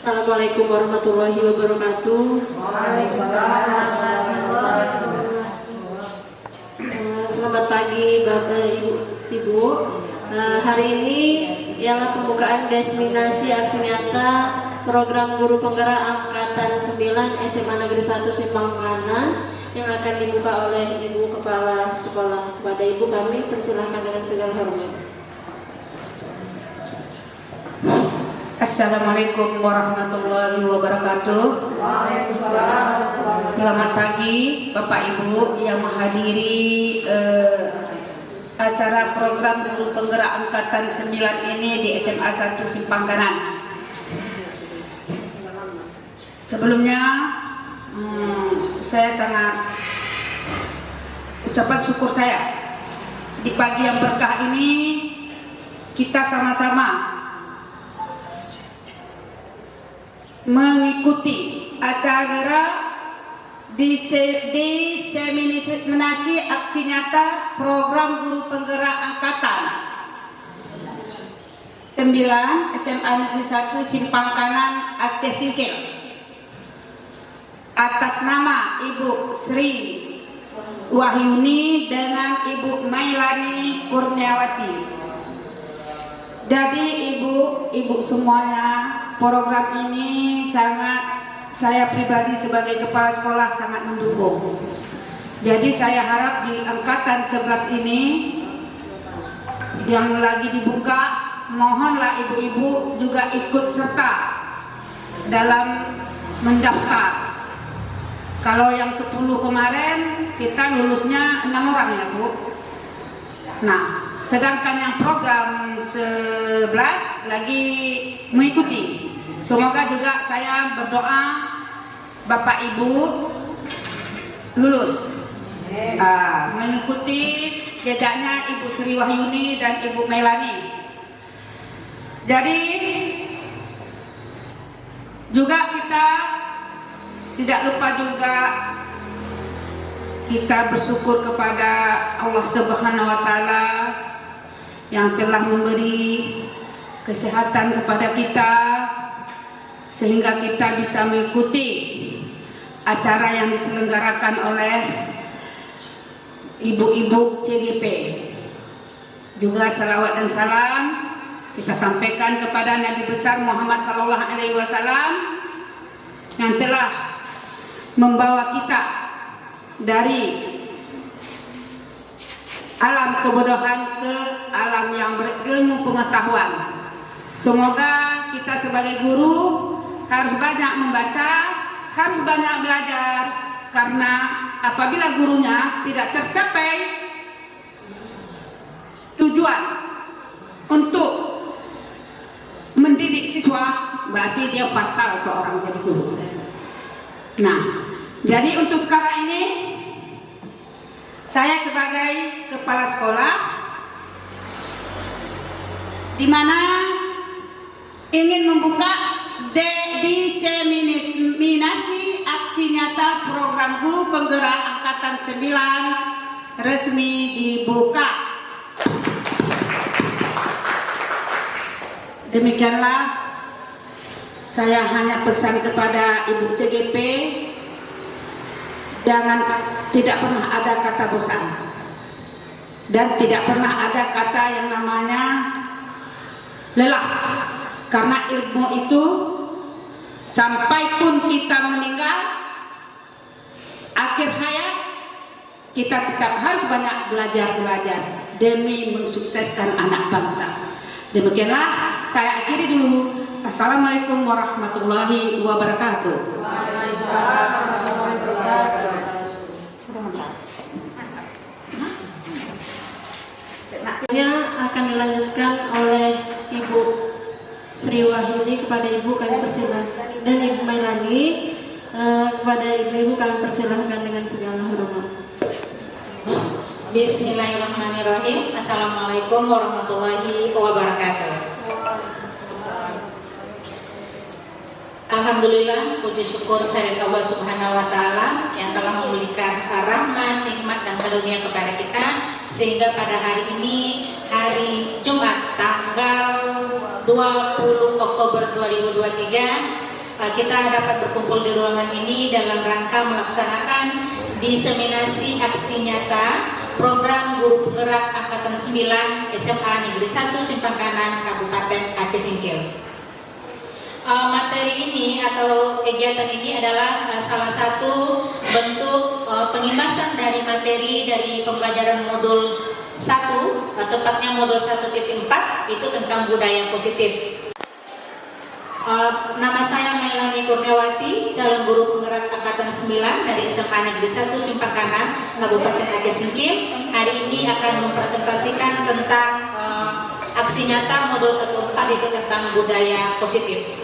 Assalamualaikum warahmatullahi wabarakatuh. Selamat pagi Bapak Ibu. Hari ini ialah pembukaan destinasi aksi nyata program guru penggerak angkatan 9 SMA Negeri 1 Simpang Kanan yang akan dibuka oleh Ibu Kepala Sekolah. Kepada Ibu kami persilahkan dengan segala hormat. Assalamualaikum warahmatullahi wabarakatuh. Selamat pagi Bapak Ibu yang menghadiri acara program guru penggerak angkatan 9 ini di SMA 1 Simpang Kanan. Sebelumnya saya sangat ucapan syukur saya di pagi yang berkah ini kita sama-sama mengikuti acara diseminasi aksi nyata program guru penggerak angkatan 9 SMA Negeri 1 Simpang Kanan Aceh Singkil atas nama Ibu Sri Wahyuni dengan Ibu Mailani Kurniawati. Jadi ibu semuanya, program ini sangat saya pribadi sebagai kepala sekolah sangat mendukung. Jadi saya harap di angkatan 11 ini yang lagi dibuka, mohonlah ibu-ibu juga ikut serta dalam mendaftar. Kalau yang 10 kemarin kita lulusnya 6 orang ya Bu. Nah, sedangkan yang program 11 lagi mengikuti. Semoga juga saya berdoa Bapak Ibu lulus mengikuti jejaknya Ibu Sri Wahyuni dan Ibu Melani. Jadi juga kita tidak lupa juga kita bersyukur kepada Allah Subhanahu wa Ta'ala yang telah memberi kesehatan kepada kita sehingga kita bisa mengikuti acara yang diselenggarakan oleh ibu-ibu CGP. Juga salawat dan salam kita sampaikan kepada Nabi besar Muhammad SAW yang telah membawa kita dari alam kebodohan ke alam yang berilmu pengetahuan. Semoga kita sebagai guru harus banyak membaca, harus banyak belajar, karena apabila gurunya tidak tercapai tujuan untuk mendidik siswa, berarti dia fatal seorang jadi guru. Nah, jadi untuk sekarang ini saya sebagai kepala sekolah di mana ingin membuka diseminasi aksi nyata program guru penggerak angkatan 9 resmi dibuka. Demikianlah saya hanya pesan kepada Ibu CGP, tidak pernah ada kata bosan dan tidak pernah ada kata yang namanya lelah, karena ilmu itu sampai pun kita meninggal akhir hayat kita tetap harus banyak belajar demi mensukseskan anak bangsa. Demikianlah saya akhiri dulu. Assalamualaikum warahmatullahi wabarakatuh. Akan dilanjutkan oleh Ibu Sri Wahyuni. Kepada Ibu kami persilahkan, dan Ibu Mailani kepada Ibu kami persilahkan dengan segala hormat. Bismillahirrahmanirrahim. Assalamualaikum warahmatullahi wabarakatuh. Alhamdulillah, puji syukur kehadirat Allah Subhanahu wa Ta'ala yang telah memberikan rahmat, nikmat dan karunia kepada kita, sehingga pada hari ini, hari Jumat tanggal 20 Oktober 2023, kita dapat berkumpul di ruangan ini dalam rangka melaksanakan diseminasi aksi nyata program guru penggerak angkatan 9 SMA Negeri 1 Simpang Kanan Kabupaten Aceh Singkil. Materi ini atau kegiatan ini adalah salah satu bentuk pengimasan dari materi dari pembelajaran modul 1, tepatnya modul 1.4 itu tentang budaya positif. Nama saya Mailani Kurniawati, calon guru penggerak angkatan 9 dari SMA Negeri 1 Simpang Kanan Kabupaten Aceh Singkil. Hari ini akan mempresentasikan tentang aksi nyata modul 1.4 itu tentang budaya positif.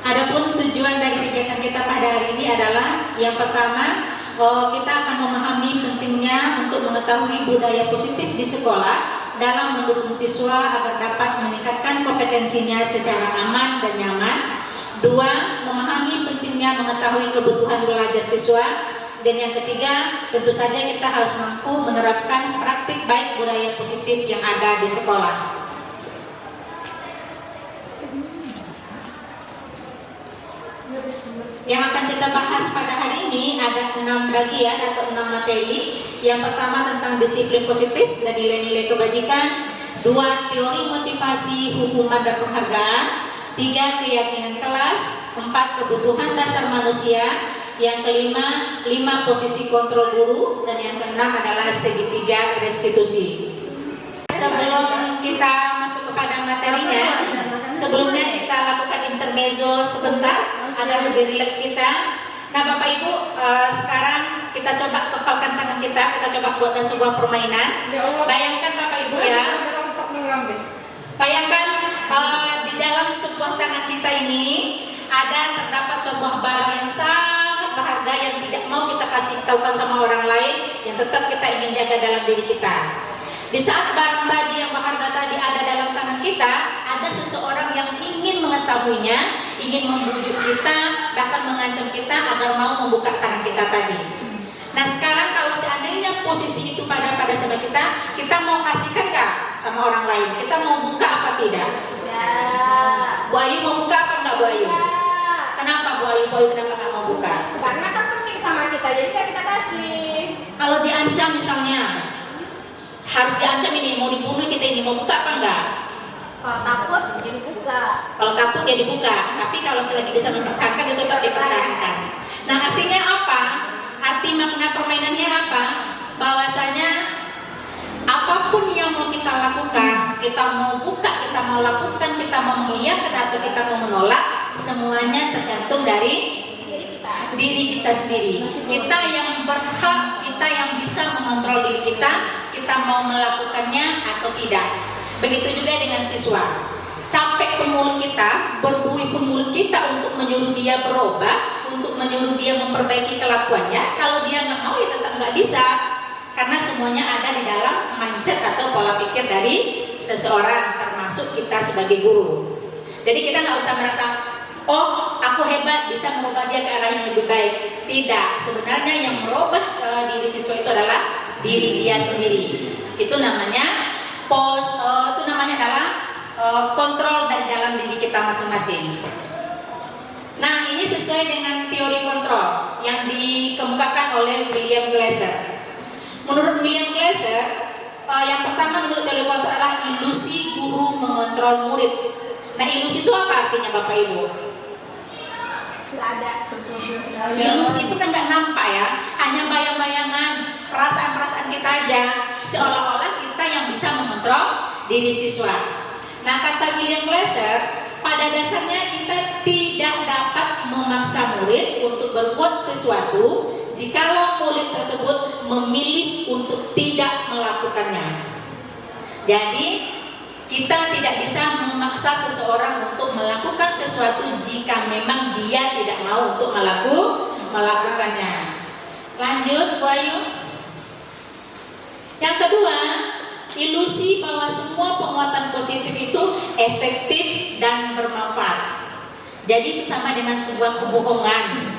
Adapun tujuan dari kegiatan kita pada hari ini adalah yang pertama, kita akan memahami pentingnya untuk mengetahui budaya positif di sekolah dalam mendukung siswa agar dapat meningkatkan kompetensinya secara aman dan nyaman. 2. Memahami pentingnya mengetahui kebutuhan belajar siswa. Dan yang ketiga, tentu saja kita harus mampu menerapkan praktik baik budaya positif yang ada di sekolah. Yang akan kita bahas pada hari ini ada 6 bagian atau 6 materi. Yang pertama tentang disiplin positif dan nilai-nilai kebajikan. 2. Teori motivasi, hukuman dan penghargaan. 3. Keyakinan kelas. 4. Kebutuhan dasar manusia. Yang kelima, 5 posisi kontrol guru. Dan yang keenam adalah segitiga restitusi. Sebelum kita masuk kepada materinya, sebelumnya kita lakukan intermezzo sebentar agar lebih rileks kita. Nah Bapak Ibu, sekarang kita coba kepalkan tangan kita coba buatkan sebuah permainan. Bayangkan Bapak Ibu ya, bayangkan di dalam sebuah tangan kita ini terdapat sebuah barang yang sangat berharga yang tidak mau kita kasih tahukan sama orang lain, yang tetap kita ingin jaga dalam diri kita. Di saat barang tadi yang berharga tadi ada dalam tangan kita, ada seseorang yang ingin mengetahuinya, ingin membujuk kita, bahkan mengancam kita agar mau membuka tangan kita tadi. Nah sekarang kalau seandainya posisi itu pada sama kita mau kasihkan nggak sama orang lain? Kita mau buka apa tidak? Ya. Bu Ayu mau buka apa enggak Bu Ayu? Ya. Kenapa Bu Ayu kenapa nggak mau buka? Karena kan penting sama kita, jadi kan kita kasih. Kalau diancam misalnya, harus diancam ini, mau dibunuh kita ini, mau buka apa enggak? Kalau takut, jadi buka. Kalau takut ya dibuka, tapi kalau selagi bisa mempertahankan itu tetap dipertahankan. Nah artinya apa? Arti makna permainannya apa? Bahwasanya apapun yang mau kita lakukan, kita mau buka, kita mau lakukan, kita mau mengiyakan atau kita mau menolak, semuanya tergantung dari diri kita sendiri. Kita yang berhak, kita yang bisa mengontrol diri kita mau melakukannya atau tidak. Begitu juga dengan siswa. Capek pun mulut kita, berbuih pun mulut kita untuk menyuruh dia berubah, untuk menyuruh dia memperbaiki kelakuannya. Kalau dia nggak mau ya tetap nggak bisa, karena semuanya ada di dalam mindset atau pola pikir dari seseorang, termasuk kita sebagai guru. Jadi kita nggak usah merasa, oh aku hebat bisa merubah dia ke arah yang lebih baik. Tidak, sebenarnya yang merubah diri siswa itu adalah diri dia sendiri. Itu namanya adalah kontrol dari dalam diri kita masing-masing. Nah ini sesuai dengan teori kontrol yang dikemukakan oleh William Glasser. Menurut William Glasser, yang pertama menurut teori kontrol adalah ilusi guru mengontrol murid. Nah ilusi itu apa artinya Bapak Ibu? Nggak ada. Ilusi itu kan nggak nampak ya, hanya bayang-bayangan, perasaan-perasaan kita aja, seolah-olah kita yang bisa mengontrol diri siswa. Nah kata William Glasser, pada dasarnya kita tidak dapat memaksa murid untuk berbuat sesuatu jikalau murid tersebut memilih untuk tidak melakukannya. Jadi kita tidak bisa memaksa seseorang untuk melakukan sesuatu jika memang dia tidak mau untuk melakukannya. Lanjut, Bu Ayu. Yang kedua, ilusi bahwa semua penguatan positif itu efektif dan bermanfaat. Jadi itu sama dengan sebuah kebohongan.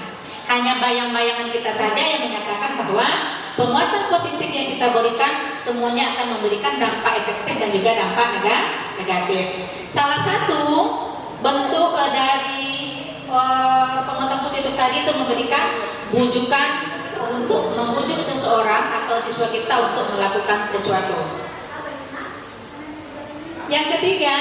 Hanya bayang-bayangan kita saja yang menyatakan bahwa penguatan positif yang kita berikan semuanya akan memberikan dampak efektif dan juga dampak negatif. Salah satu bentuk dari penguatan positif tadi itu memberikan bujukan untuk membujuk seseorang atau siswa kita untuk melakukan sesuatu. Yang ketiga,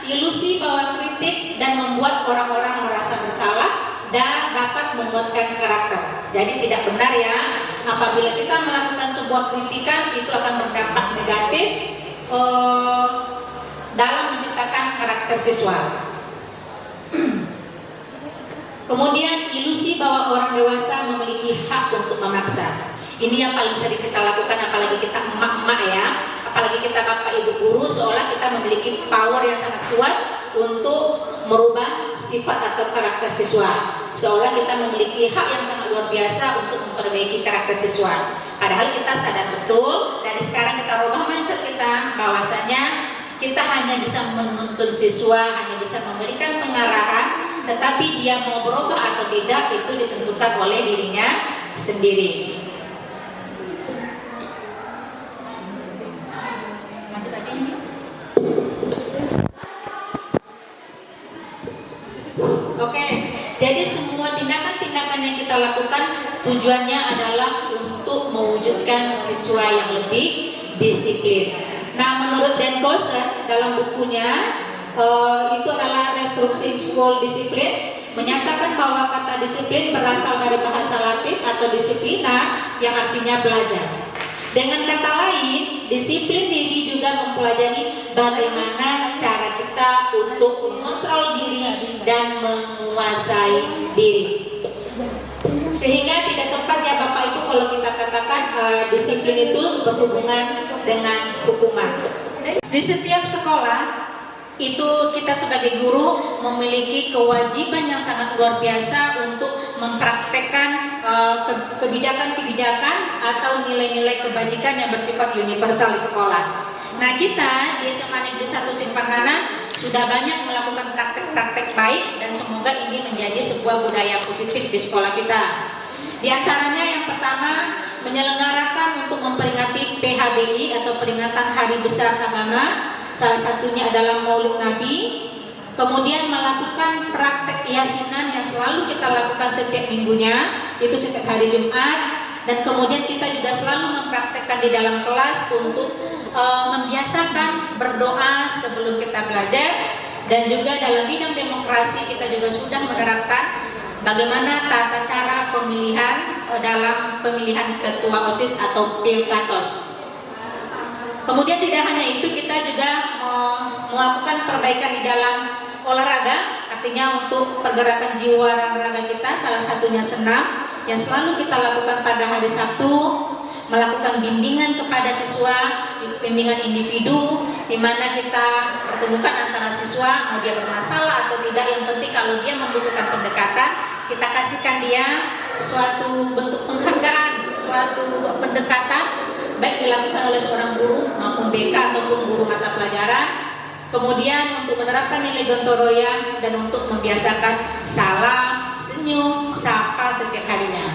ilusi bahwa kritik dan membuat orang-orang merasa bersalah dan dapat menguatkan karakter. Jadi tidak benar ya, apabila kita melakukan sebuah kritikan itu akan berdampak negatif dalam menciptakan karakter siswa. Kemudian ilusi bahwa orang dewasa memiliki hak untuk memaksa. Ini yang paling sering kita lakukan, apalagi kita emak-emak ya, apalagi kita bapak ibu guru, seolah kita memiliki power yang sangat kuat untuk merubah sifat atau karakter siswa, seolah kita memiliki hak yang sangat luar biasa untuk memperbaiki karakter siswa. Padahal kita sadar betul dari sekarang kita rubah mindset kita, bahwasanya kita hanya bisa menuntun siswa, hanya bisa memberikan pengarahan, tetapi dia mau berubah atau tidak itu ditentukan oleh dirinya sendiri. Oke, jadi semua tindakan-tindakan yang kita lakukan tujuannya adalah untuk mewujudkan siswa yang lebih disiplin. Nah, menurut Dan Koser dalam bukunya itu adalah Restructuring School Discipline, menyatakan bahwa kata disiplin berasal dari bahasa Latin atau disiplina yang artinya belajar. Dengan kata lain, disiplin diri juga mempelajari bagaimana cara kita untuk mengontrol diri dan menguasai diri. Sehingga tidak tepat ya Bapak Ibu kalau kita katakan disiplin itu berhubungan dengan hukuman. Di setiap sekolah itu kita sebagai guru memiliki kewajiban yang sangat luar biasa untuk mempraktekkan kebijakan-kebijakan atau nilai-nilai kebajikan yang bersifat universal di sekolah. Nah, kita di SMA Negeri 1 Simpangana sudah banyak melakukan praktek-praktek baik dan semoga ini menjadi sebuah budaya positif di sekolah kita. Di antaranya yang pertama, menyelenggarakan untuk memperingati PHBI atau peringatan Hari Besar Agama. Salah satunya adalah Maulid Nabi. Kemudian melakukan praktek yasinan yang selalu kita lakukan setiap minggunya, itu setiap hari Jumat. Dan kemudian kita juga selalu mempraktekkan di dalam kelas untuk membiasakan berdoa sebelum kita belajar. Dan juga dalam bidang demokrasi kita juga sudah menerapkan bagaimana tata cara pemilihan dalam pemilihan ketua OSIS atau Pilkatos. Kemudian tidak hanya itu, kita juga melakukan perbaikan di dalam olahraga, artinya untuk pergerakan jiwa dan raga kita, salah satunya senam yang selalu kita lakukan pada hari Sabtu, melakukan bimbingan kepada siswa, bimbingan individu, di mana kita pertemukan antara siswa mau dia bermasalah atau tidak, yang penting kalau dia membutuhkan pendekatan, kita kasihkan dia suatu bentuk penghargaan, suatu pendekatan, baik dilakukan oleh seorang guru maupun BK ataupun guru mata pelajaran. Kemudian untuk menerapkan nilai gotong royong dan untuk membiasakan salam, senyum, sapa setiap harinya.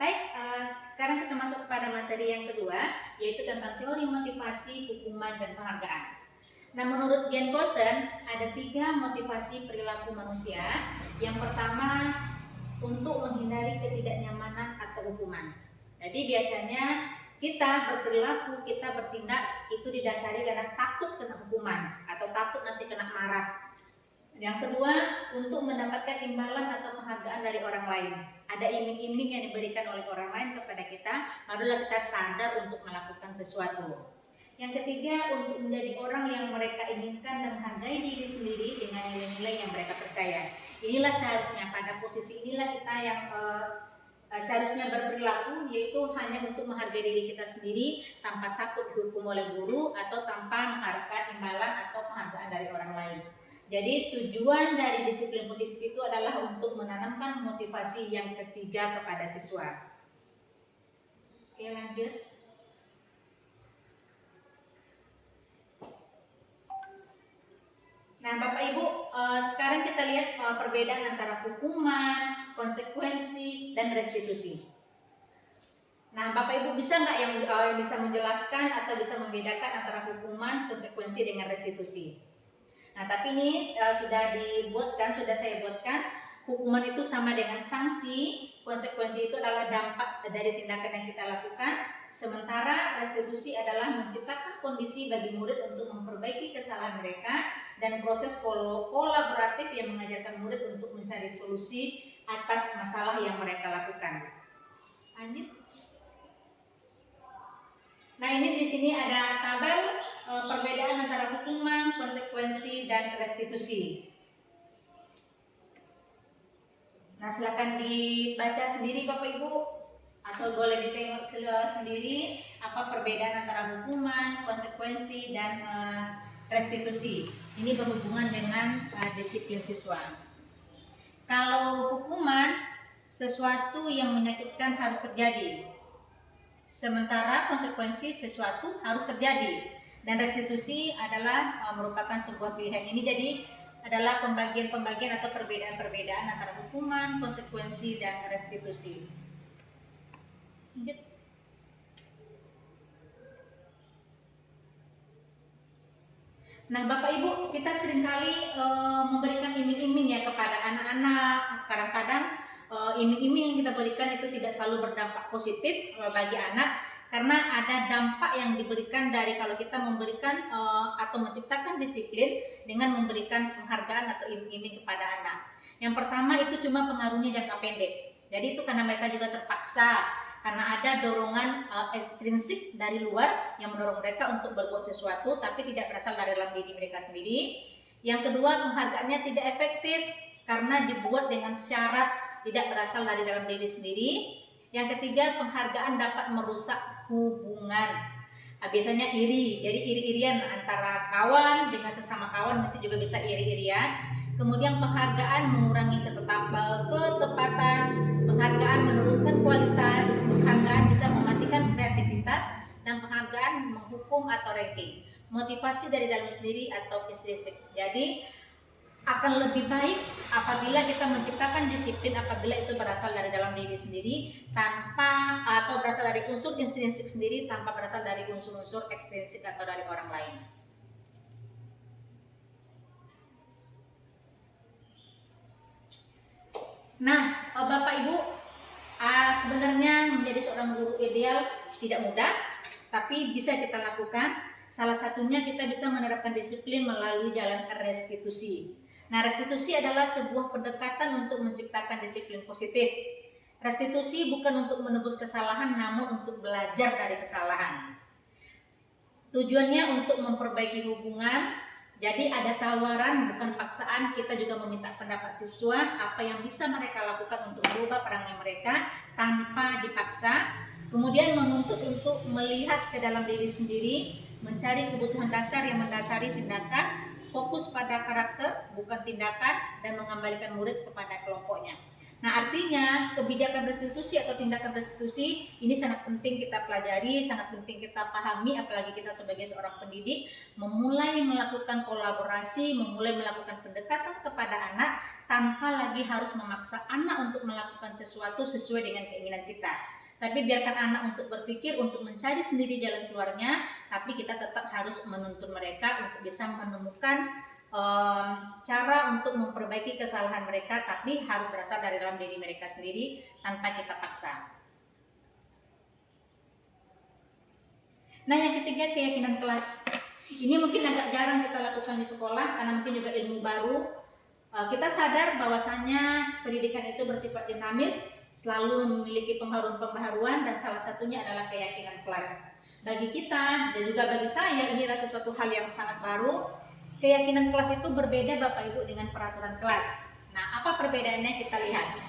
Baik, sekarang kita masuk kepada materi yang kedua, yaitu tentang teori motivasi, hukuman, dan penghargaan. Nah, menurut Jan Kosen ada 3 motivasi perilaku manusia. Yang pertama, untuk menghindari ketidaknyamanan atau hukuman. Jadi biasanya kita berperilaku, kita bertindak itu didasari karena takut kena hukuman atau takut nanti kena marah. Yang kedua, untuk mendapatkan imbalan atau penghargaan dari orang lain. Ada iming-iming yang diberikan oleh orang lain kepada kita, barulah kita sadar untuk melakukan sesuatu. Yang ketiga, untuk menjadi orang yang mereka inginkan dan menghargai diri sendiri dengan nilai-nilai yang mereka percaya. Inilah seharusnya, pada posisi inilah kita yang seharusnya berperilaku, yaitu hanya untuk menghargai diri kita sendiri tanpa takut dihukum oleh guru atau tanpa mengharapkan imbalan atau penghargaan dari orang lain. Jadi tujuan dari disiplin positif itu adalah untuk menanamkan motivasi yang ketiga kepada siswa. Oke, lanjut. Nah, Bapak Ibu, sekarang kita lihat perbedaan antara hukuman, konsekuensi, dan restitusi. Nah, Bapak Ibu bisa nggak yang bisa menjelaskan atau bisa membedakan antara hukuman, konsekuensi dengan restitusi? Nah, tapi ini sudah saya buatkan. Hukuman itu sama dengan sanksi, konsekuensi itu adalah dampak dari tindakan yang kita lakukan. Sementara restitusi adalah menciptakan kondisi bagi murid untuk memperbaiki kesalahan mereka dan proses kolaboratif yang mengajarkan murid untuk mencari solusi atas masalah yang mereka lakukan. Lanjut. Nah, ini di sini ada tabel perbedaan antara hukuman, konsekuensi, dan restitusi. Nah, silakan dibaca sendiri Bapak Ibu, atau boleh ditengok sendiri apa perbedaan antara hukuman, konsekuensi, dan restitusi. Ini berhubungan dengan disiplin siswa. Kalau hukuman, sesuatu yang menyakitkan harus terjadi. Sementara konsekuensi sesuatu harus terjadi. Dan restitusi adalah merupakan sebuah pilihan. Ini jadi adalah pembagian-pembagian atau perbedaan-perbedaan antara hukuman, konsekuensi, dan restitusi. Lanjut. Nah, Bapak Ibu, kita seringkali memberikan iming-iming ya kepada anak-anak. Kadang-kadang iming-iming yang kita berikan itu tidak selalu berdampak positif bagi anak, karena ada dampak yang diberikan dari kalau kita memberikan atau menciptakan disiplin dengan memberikan penghargaan atau iming-iming kepada anak. Yang pertama itu cuma pengaruhnya jangka pendek. Jadi itu karena mereka juga terpaksa, karena ada dorongan ekstrinsik dari luar yang mendorong mereka untuk berbuat sesuatu tapi tidak berasal dari dalam diri mereka sendiri. Yang kedua, penghargaannya tidak efektif karena dibuat dengan syarat tidak berasal dari dalam diri sendiri. Yang ketiga, penghargaan dapat merusak hubungan. Biasanya iri, jadi iri-irian antara kawan dengan sesama kawan, itu juga bisa iri-irian. Kemudian penghargaan mengurangi ketepatan, penghargaan menurunkan kualitas, penghargaan bisa mematikan kreativitas, dan penghargaan menghukum atau ranking. Motivasi dari dalam sendiri atau intrinsik. Jadi akan lebih baik apabila kita menciptakan disiplin apabila itu berasal dari dalam diri sendiri tanpa atau berasal dari unsur intrinsik sendiri tanpa berasal dari unsur-unsur ekstrinsik atau dari orang lain. Nah, Bapak Ibu, sebenarnya menjadi seorang guru ideal tidak mudah, tapi bisa kita lakukan. Salah satunya kita bisa menerapkan disiplin melalui jalan restitusi. Nah, restitusi adalah sebuah pendekatan untuk menciptakan disiplin positif. Restitusi bukan untuk menebus kesalahan, namun untuk belajar dari kesalahan. Tujuannya untuk memperbaiki hubungan. Jadi ada tawaran, bukan paksaan. Kita juga meminta pendapat siswa apa yang bisa mereka lakukan untuk berubah perangai mereka tanpa dipaksa. Kemudian menuntut untuk melihat ke dalam diri sendiri, mencari kebutuhan dasar yang mendasari tindakan, fokus pada karakter, bukan tindakan, dan mengembalikan murid kepada kelompoknya. Nah, artinya kebijakan restitusi atau tindakan restitusi ini sangat penting kita pelajari, sangat penting kita pahami, apalagi kita sebagai seorang pendidik, memulai melakukan kolaborasi, memulai melakukan pendekatan kepada anak, tanpa lagi harus memaksa anak untuk melakukan sesuatu sesuai dengan keinginan kita. Tapi biarkan anak untuk berpikir, untuk mencari sendiri jalan keluarnya, tapi kita tetap harus menuntun mereka untuk bisa menemukan cara untuk memperbaiki kesalahan mereka, tapi harus berasal dari dalam diri mereka sendiri tanpa kita paksa. Nah, yang ketiga, keyakinan kelas. Ini mungkin agak jarang kita lakukan di sekolah karena mungkin juga ilmu baru. Kita sadar bahwasanya pendidikan itu bersifat dinamis, selalu memiliki pembaharuan-pembaharuan, dan salah satunya adalah keyakinan kelas. Bagi kita dan juga bagi saya, ini adalah sesuatu hal yang sangat baru. Keyakinan kelas itu berbeda Bapak Ibu dengan peraturan kelas. Nah, apa perbedaannya kita lihat.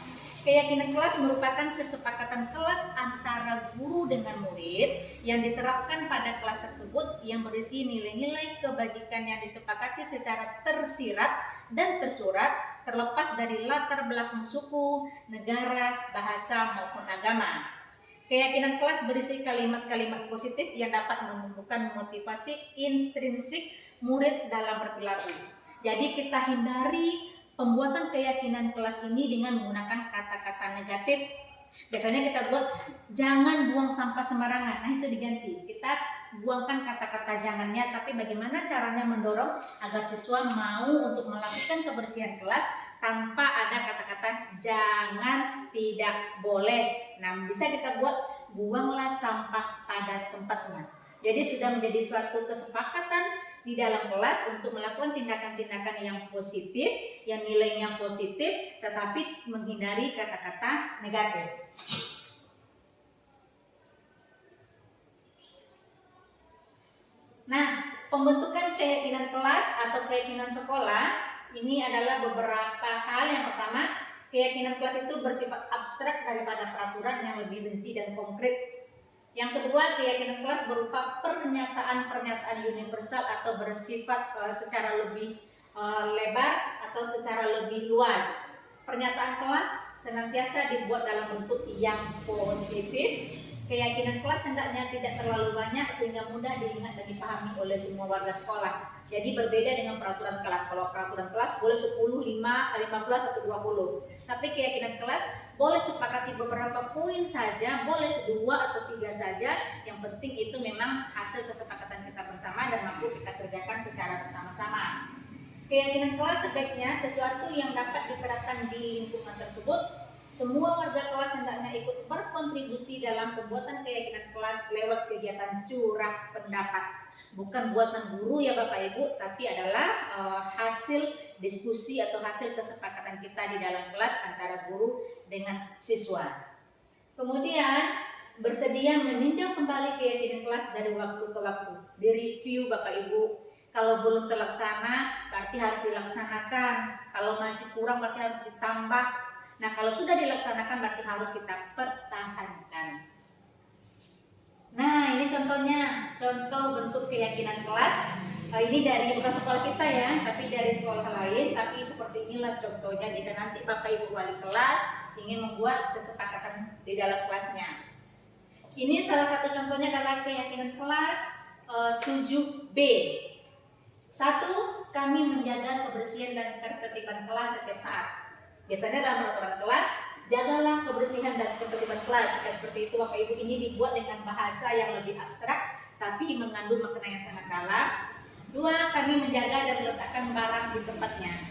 Keyakinan kelas merupakan kesepakatan kelas antara guru dengan murid yang diterapkan pada kelas tersebut yang berisi nilai-nilai kebajikan yang disepakati secara tersirat dan tersurat terlepas dari latar belakang suku, negara, bahasa maupun agama. Keyakinan kelas berisi kalimat-kalimat positif yang dapat menumbuhkan motivasi intrinsik murid dalam berperilaku. Jadi kita hindari pembuatan keyakinan kelas ini dengan menggunakan kata-kata negatif. Biasanya kita buat jangan buang sampah sembarangan. Nah, itu diganti. Kita buangkan kata-kata jangannya, tapi bagaimana caranya mendorong agar siswa mau untuk melakukan kebersihan kelas tanpa ada kata-kata jangan, tidak boleh. Nah, bisa kita buat buanglah sampah pada tempatnya. Jadi sudah menjadi suatu kesepakatan di dalam kelas untuk melakukan tindakan-tindakan yang positif, yang nilainya positif, tetapi menghindari kata-kata negatif. Nah, pembentukan keyakinan kelas atau keyakinan sekolah ini adalah beberapa hal. Yang pertama, keyakinan kelas itu bersifat abstrak daripada peraturan yang lebih rinci dan konkret. Yang kedua, keyakinan kelas berupa pernyataan-pernyataan universal atau bersifat secara lebih lebar atau secara lebih luas. Pernyataan kelas senantiasa dibuat dalam bentuk yang positif. Keyakinan kelas hendaknya tidak terlalu banyak sehingga mudah diingat dan dipahami oleh semua warga sekolah. Jadi berbeda dengan peraturan kelas. Kalau peraturan kelas boleh 10, 5, 15 atau 20. Tapi keyakinan kelas boleh sepakati beberapa poin saja, boleh 2 atau 3 saja. Yang penting itu memang hasil kesepakatan kita bersama dan mampu kita kerjakan secara bersama-sama. Keyakinan kelas sebaiknya sesuatu yang dapat diterapkan di lingkungan tersebut. Semua warga kelas hendaknya ikut berkontribusi dalam pembuatan keyakinan kelas lewat kegiatan curah pendapat. Bukan buatan guru ya Bapak Ibu, tapi adalah hasil diskusi atau hasil kesepakatan kita di dalam kelas antara guru dengan siswa. Kemudian bersedia meninjau kembali keyakinan kelas dari waktu ke waktu. Direview Bapak Ibu. Kalau belum terlaksana berarti harus dilaksanakan. Kalau masih kurang berarti harus ditambah. Nah, kalau sudah dilaksanakan berarti harus kita pertahankan. Nah, ini contohnya, contoh bentuk keyakinan kelas. Ini dari bukan sekolah kita ya, tapi dari sekolah lain. Tapi seperti inilah contohnya jika nanti Bapak Ibu wali kelas ingin membuat kesepakatan di dalam kelasnya. Ini salah satu contohnya adalah keyakinan kelas 7B. 1. Kami menjaga kebersihan dan ketertiban kelas setiap saat. Biasanya dalam peraturan kelas, jagalah kebersihan dan ketertiban kelas. Seperti itu Bapak Ibu, ini dibuat dengan bahasa yang lebih abstrak, tapi mengandung makna yang sangat dalam. 2. Kami menjaga dan meletakkan barang di tempatnya.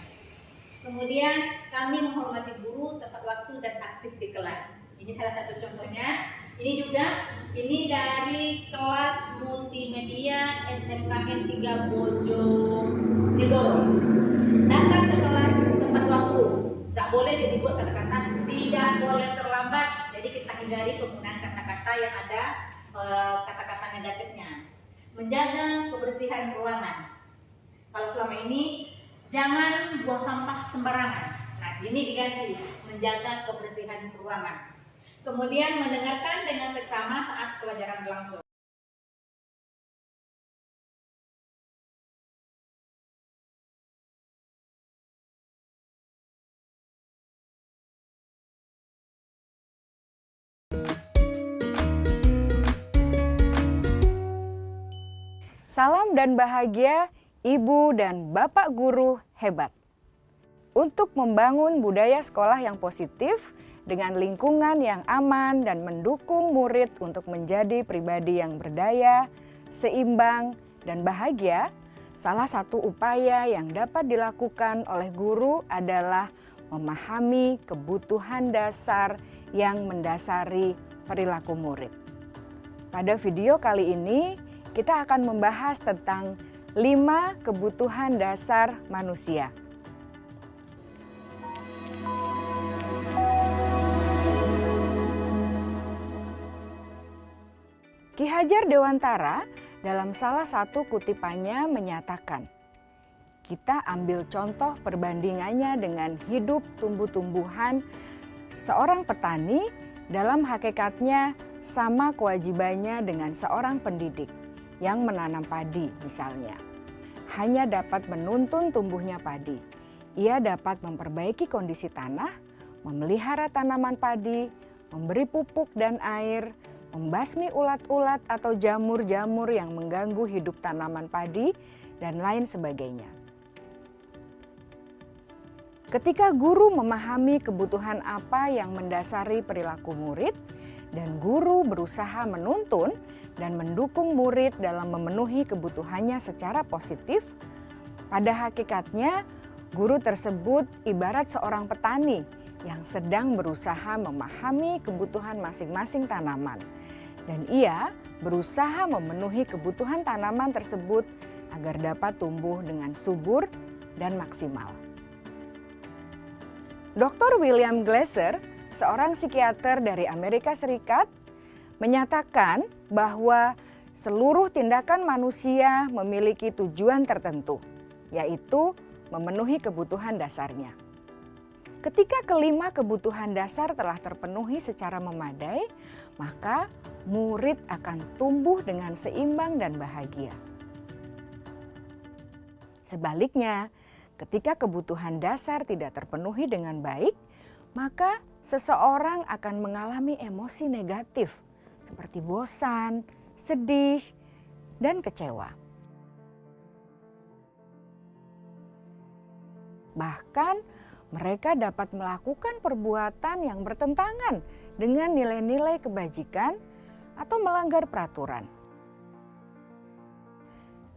Kemudian, kami menghormati guru, tepat waktu, dan aktif di kelas. Ini salah satu contohnya. Ini juga, ini dari kelas multimedia SMKN 3 Bojonegoro. Datang ke kelas tepat waktu. Tidak boleh dibuat kata-kata tidak boleh terlambat. Jadi kita hindari penggunaan kata-kata yang ada kata-kata negatifnya. Menjaga kebersihan ruangan. Kalau selama ini jangan buang sampah sembarangan. Nah, ini diganti menjaga kebersihan ruangan. Kemudian mendengarkan dengan seksama saat pelajaran berlangsung. Salam dan bahagia Ibu dan Bapak guru hebat. Untuk membangun budaya sekolah yang positif dengan lingkungan yang aman dan mendukung murid untuk menjadi pribadi yang berdaya, seimbang, dan bahagia, salah satu upaya yang dapat dilakukan oleh guru adalah memahami kebutuhan dasar yang mendasari perilaku murid. Pada video kali ini, kita akan membahas tentang 5 kebutuhan dasar manusia. Ki Hajar Dewantara dalam salah satu kutipannya menyatakan, kita ambil contoh perbandingannya dengan hidup tumbuh-tumbuhan. Seorang petani dalam hakikatnya sama kewajibannya dengan seorang pendidik yang menanam padi misalnya. Hanya dapat menuntun tumbuhnya padi. Ia dapat memperbaiki kondisi tanah, memelihara tanaman padi, memberi pupuk dan air, membasmi ulat-ulat atau jamur-jamur yang mengganggu hidup tanaman padi, dan lain sebagainya. Ketika guru memahami kebutuhan apa yang mendasari perilaku murid, dan guru berusaha menuntun dan mendukung murid dalam memenuhi kebutuhannya secara positif, pada hakikatnya guru tersebut ibarat seorang petani yang sedang berusaha memahami kebutuhan masing-masing tanaman. Dan ia berusaha memenuhi kebutuhan tanaman tersebut agar dapat tumbuh dengan subur dan maksimal. Dr. William Glasser, seorang psikiater dari Amerika Serikat, menyatakan bahwa seluruh tindakan manusia memiliki tujuan tertentu, yaitu memenuhi kebutuhan dasarnya. Ketika kelima kebutuhan dasar telah terpenuhi secara memadai, maka murid akan tumbuh dengan seimbang dan bahagia. Sebaliknya, ketika kebutuhan dasar tidak terpenuhi dengan baik, maka seseorang akan mengalami emosi negatif seperti bosan, sedih, dan kecewa. Bahkan mereka dapat melakukan perbuatan yang bertentangan dengan nilai-nilai kebajikan atau melanggar peraturan.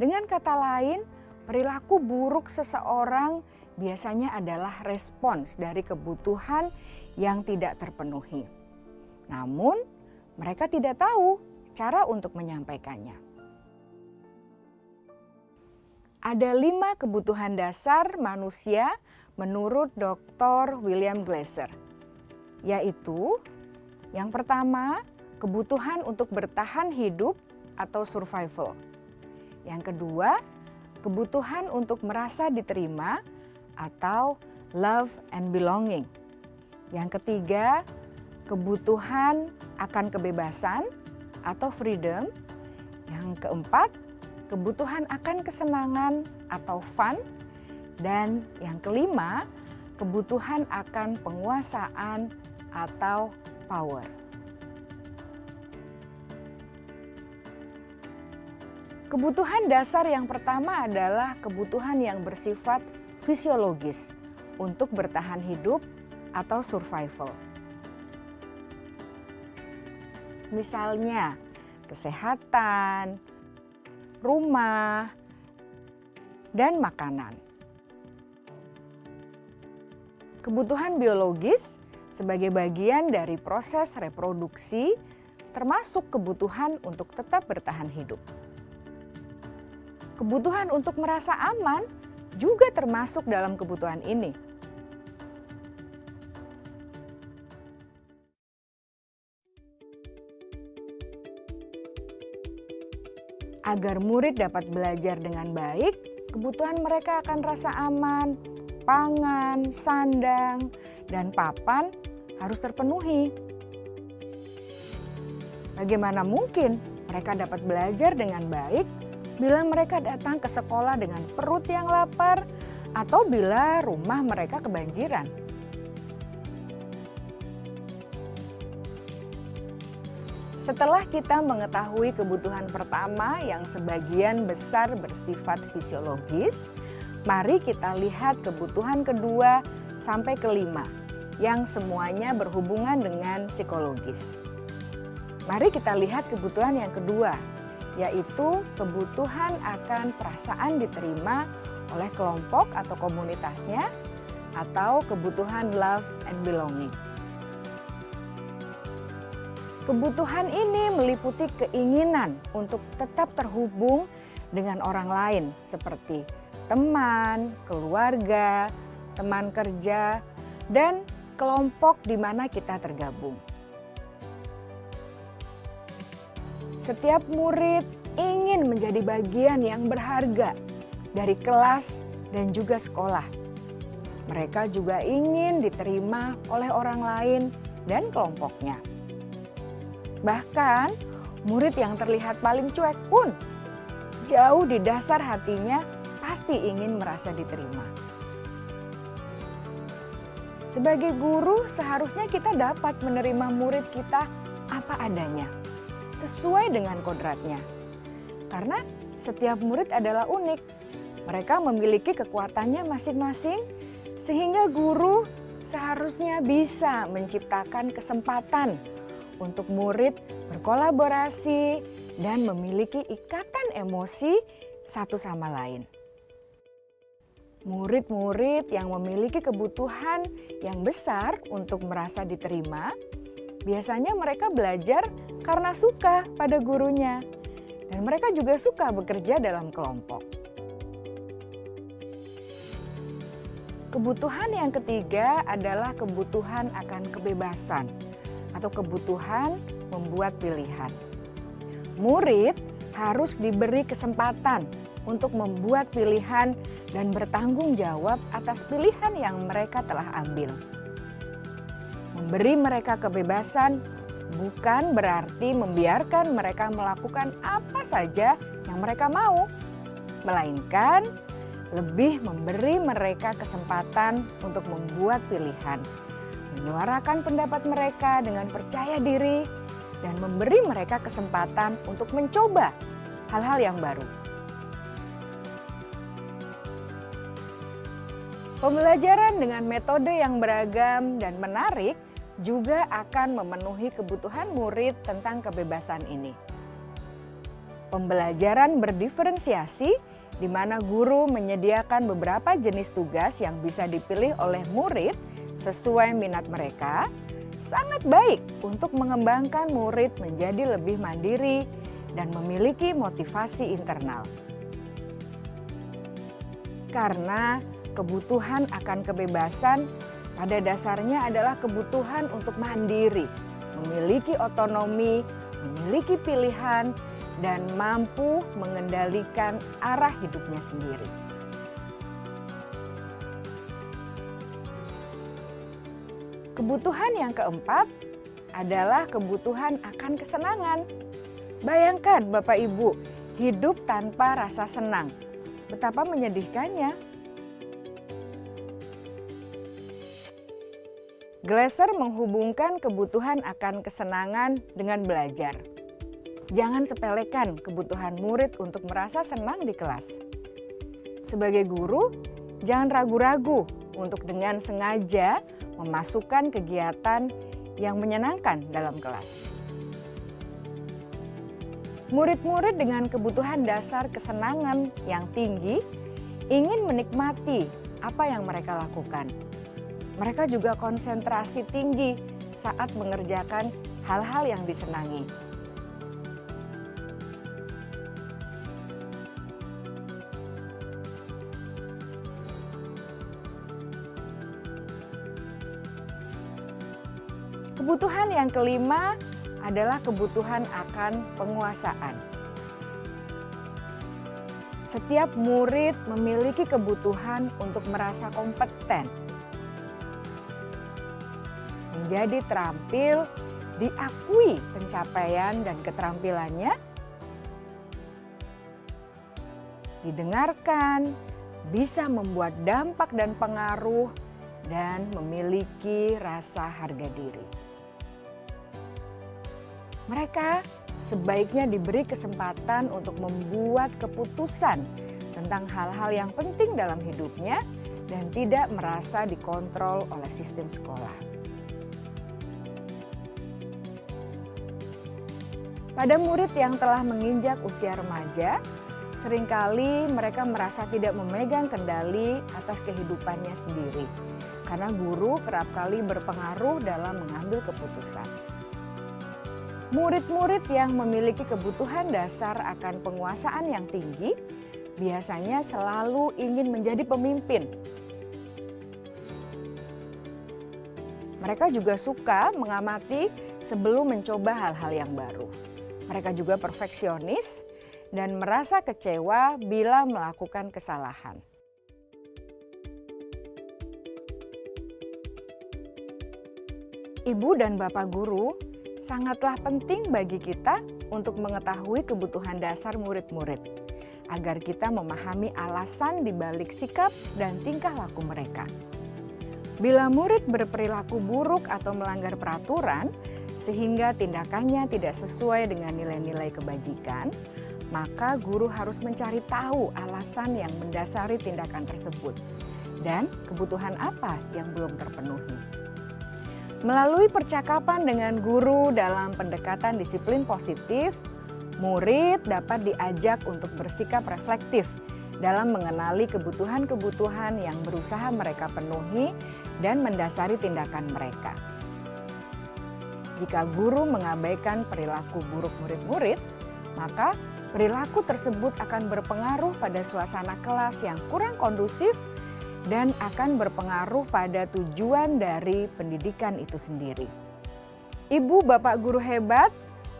Dengan kata lain, perilaku buruk seseorang biasanya adalah respons dari kebutuhan yang tidak terpenuhi. Namun, mereka tidak tahu cara untuk menyampaikannya. Ada 5 kebutuhan dasar manusia menurut Dr. William Glasser, yaitu yang pertama, kebutuhan untuk bertahan hidup atau survival. Yang kedua, kebutuhan untuk merasa diterima atau love and belonging. Yang ketiga, kebutuhan akan kebebasan atau freedom. Yang keempat, kebutuhan akan kesenangan atau fun. Dan yang kelima, kebutuhan akan penguasaan atau power. Kebutuhan dasar yang pertama adalah kebutuhan yang bersifat fisiologis untuk bertahan hidup atau survival. Misalnya, kesehatan, rumah, dan makanan. Kebutuhan biologis sebagai bagian dari proses reproduksi termasuk kebutuhan untuk tetap bertahan hidup. Kebutuhan untuk merasa aman juga termasuk dalam kebutuhan ini. Agar murid dapat belajar dengan baik, kebutuhan mereka akan rasa aman, pangan, sandang, dan papan harus terpenuhi. Bagaimana mungkin mereka dapat belajar dengan baik bila mereka datang ke sekolah dengan perut yang lapar atau bila rumah mereka kebanjiran? Setelah kita mengetahui kebutuhan pertama yang sebagian besar bersifat fisiologis, mari kita lihat kebutuhan kedua sampai kelima yang semuanya berhubungan dengan psikologis. Mari kita lihat kebutuhan yang kedua, yaitu kebutuhan akan perasaan diterima oleh kelompok atau komunitasnya, atau kebutuhan love and belonging. Kebutuhan ini meliputi keinginan untuk tetap terhubung dengan orang lain seperti teman, keluarga, teman kerja, dan kelompok di mana kita tergabung. Setiap murid ingin menjadi bagian yang berharga dari kelas dan juga sekolah. Mereka juga ingin diterima oleh orang lain dan kelompoknya. Bahkan, murid yang terlihat paling cuek pun jauh di dasar hatinya pasti ingin merasa diterima. Sebagai guru, seharusnya kita dapat menerima murid kita apa adanya, sesuai dengan kodratnya. Karena setiap murid adalah unik. Mereka memiliki kekuatannya masing-masing, Sehingga guru seharusnya bisa menciptakan kesempatan untuk murid berkolaborasi dan memiliki ikatan emosi satu sama lain. Murid-murid yang memiliki kebutuhan yang besar untuk merasa diterima, biasanya mereka belajar karena suka pada gurunya, dan mereka juga suka bekerja dalam kelompok. Kebutuhan yang ketiga adalah kebutuhan akan kebebasan atau kebutuhan membuat pilihan. Murid harus diberi kesempatan untuk membuat pilihan dan bertanggung jawab atas pilihan yang mereka telah ambil. Memberi mereka kebebasan bukan berarti membiarkan mereka melakukan apa saja yang mereka mau, melainkan lebih memberi mereka kesempatan untuk membuat pilihan, menyuarakan pendapat mereka dengan percaya diri, dan memberi mereka kesempatan untuk mencoba hal-hal yang baru. Pembelajaran dengan metode yang beragam dan menarik juga akan memenuhi kebutuhan murid tentang kebebasan ini. Pembelajaran berdiferensiasi di mana guru menyediakan beberapa jenis tugas yang bisa dipilih oleh murid sesuai minat mereka, sangat baik untuk mengembangkan murid menjadi lebih mandiri dan memiliki motivasi internal. Karena kebutuhan akan kebebasan pada dasarnya adalah kebutuhan untuk mandiri, memiliki otonomi, memiliki pilihan, dan mampu mengendalikan arah hidupnya sendiri. Kebutuhan yang keempat adalah kebutuhan akan kesenangan. Bayangkan Bapak Ibu, hidup tanpa rasa senang. Betapa menyedihkannya. Glasser menghubungkan kebutuhan akan kesenangan dengan belajar. Jangan sepelekan kebutuhan murid untuk merasa senang di kelas. Sebagai guru, jangan ragu-ragu untuk dengan sengaja memasukkan kegiatan yang menyenangkan dalam kelas. Murid-murid dengan kebutuhan dasar kesenangan yang tinggi ingin menikmati apa yang mereka lakukan. Mereka juga konsentrasi tinggi saat mengerjakan hal-hal yang disenangi. Kebutuhan yang kelima adalah kebutuhan akan penguasaan. Setiap murid memiliki kebutuhan untuk merasa kompeten, menjadi terampil, diakui pencapaian dan keterampilannya, didengarkan, bisa membuat dampak dan pengaruh, dan memiliki rasa harga diri. Mereka sebaiknya diberi kesempatan untuk membuat keputusan tentang hal-hal yang penting dalam hidupnya dan tidak merasa dikontrol oleh sistem sekolah. Pada murid yang telah menginjak usia remaja, seringkali mereka merasa tidak memegang kendali atas kehidupannya sendiri, karena guru kerap kali berpengaruh dalam mengambil keputusan. Murid-murid yang memiliki kebutuhan dasar akan penguasaan yang tinggi biasanya selalu ingin menjadi pemimpin. Mereka juga suka mengamati sebelum mencoba hal-hal yang baru. Mereka juga perfeksionis dan merasa kecewa bila melakukan kesalahan. Ibu dan Bapak guru sangatlah penting bagi kita untuk mengetahui kebutuhan dasar murid-murid, agar kita memahami alasan di balik sikap dan tingkah laku mereka. Bila murid berperilaku buruk atau melanggar peraturan, sehingga tindakannya tidak sesuai dengan nilai-nilai kebajikan, maka guru harus mencari tahu alasan yang mendasari tindakan tersebut. dan kebutuhan apa yang belum terpenuhi. Melalui percakapan dengan guru dalam pendekatan disiplin positif, murid dapat diajak untuk bersikap reflektif dalam mengenali kebutuhan-kebutuhan yang berusaha mereka penuhi dan mendasari tindakan mereka. Jika guru mengabaikan perilaku buruk murid-murid, maka perilaku tersebut akan berpengaruh pada suasana kelas yang kurang kondusif dan akan berpengaruh pada tujuan dari pendidikan itu sendiri. Ibu, bapak guru hebat,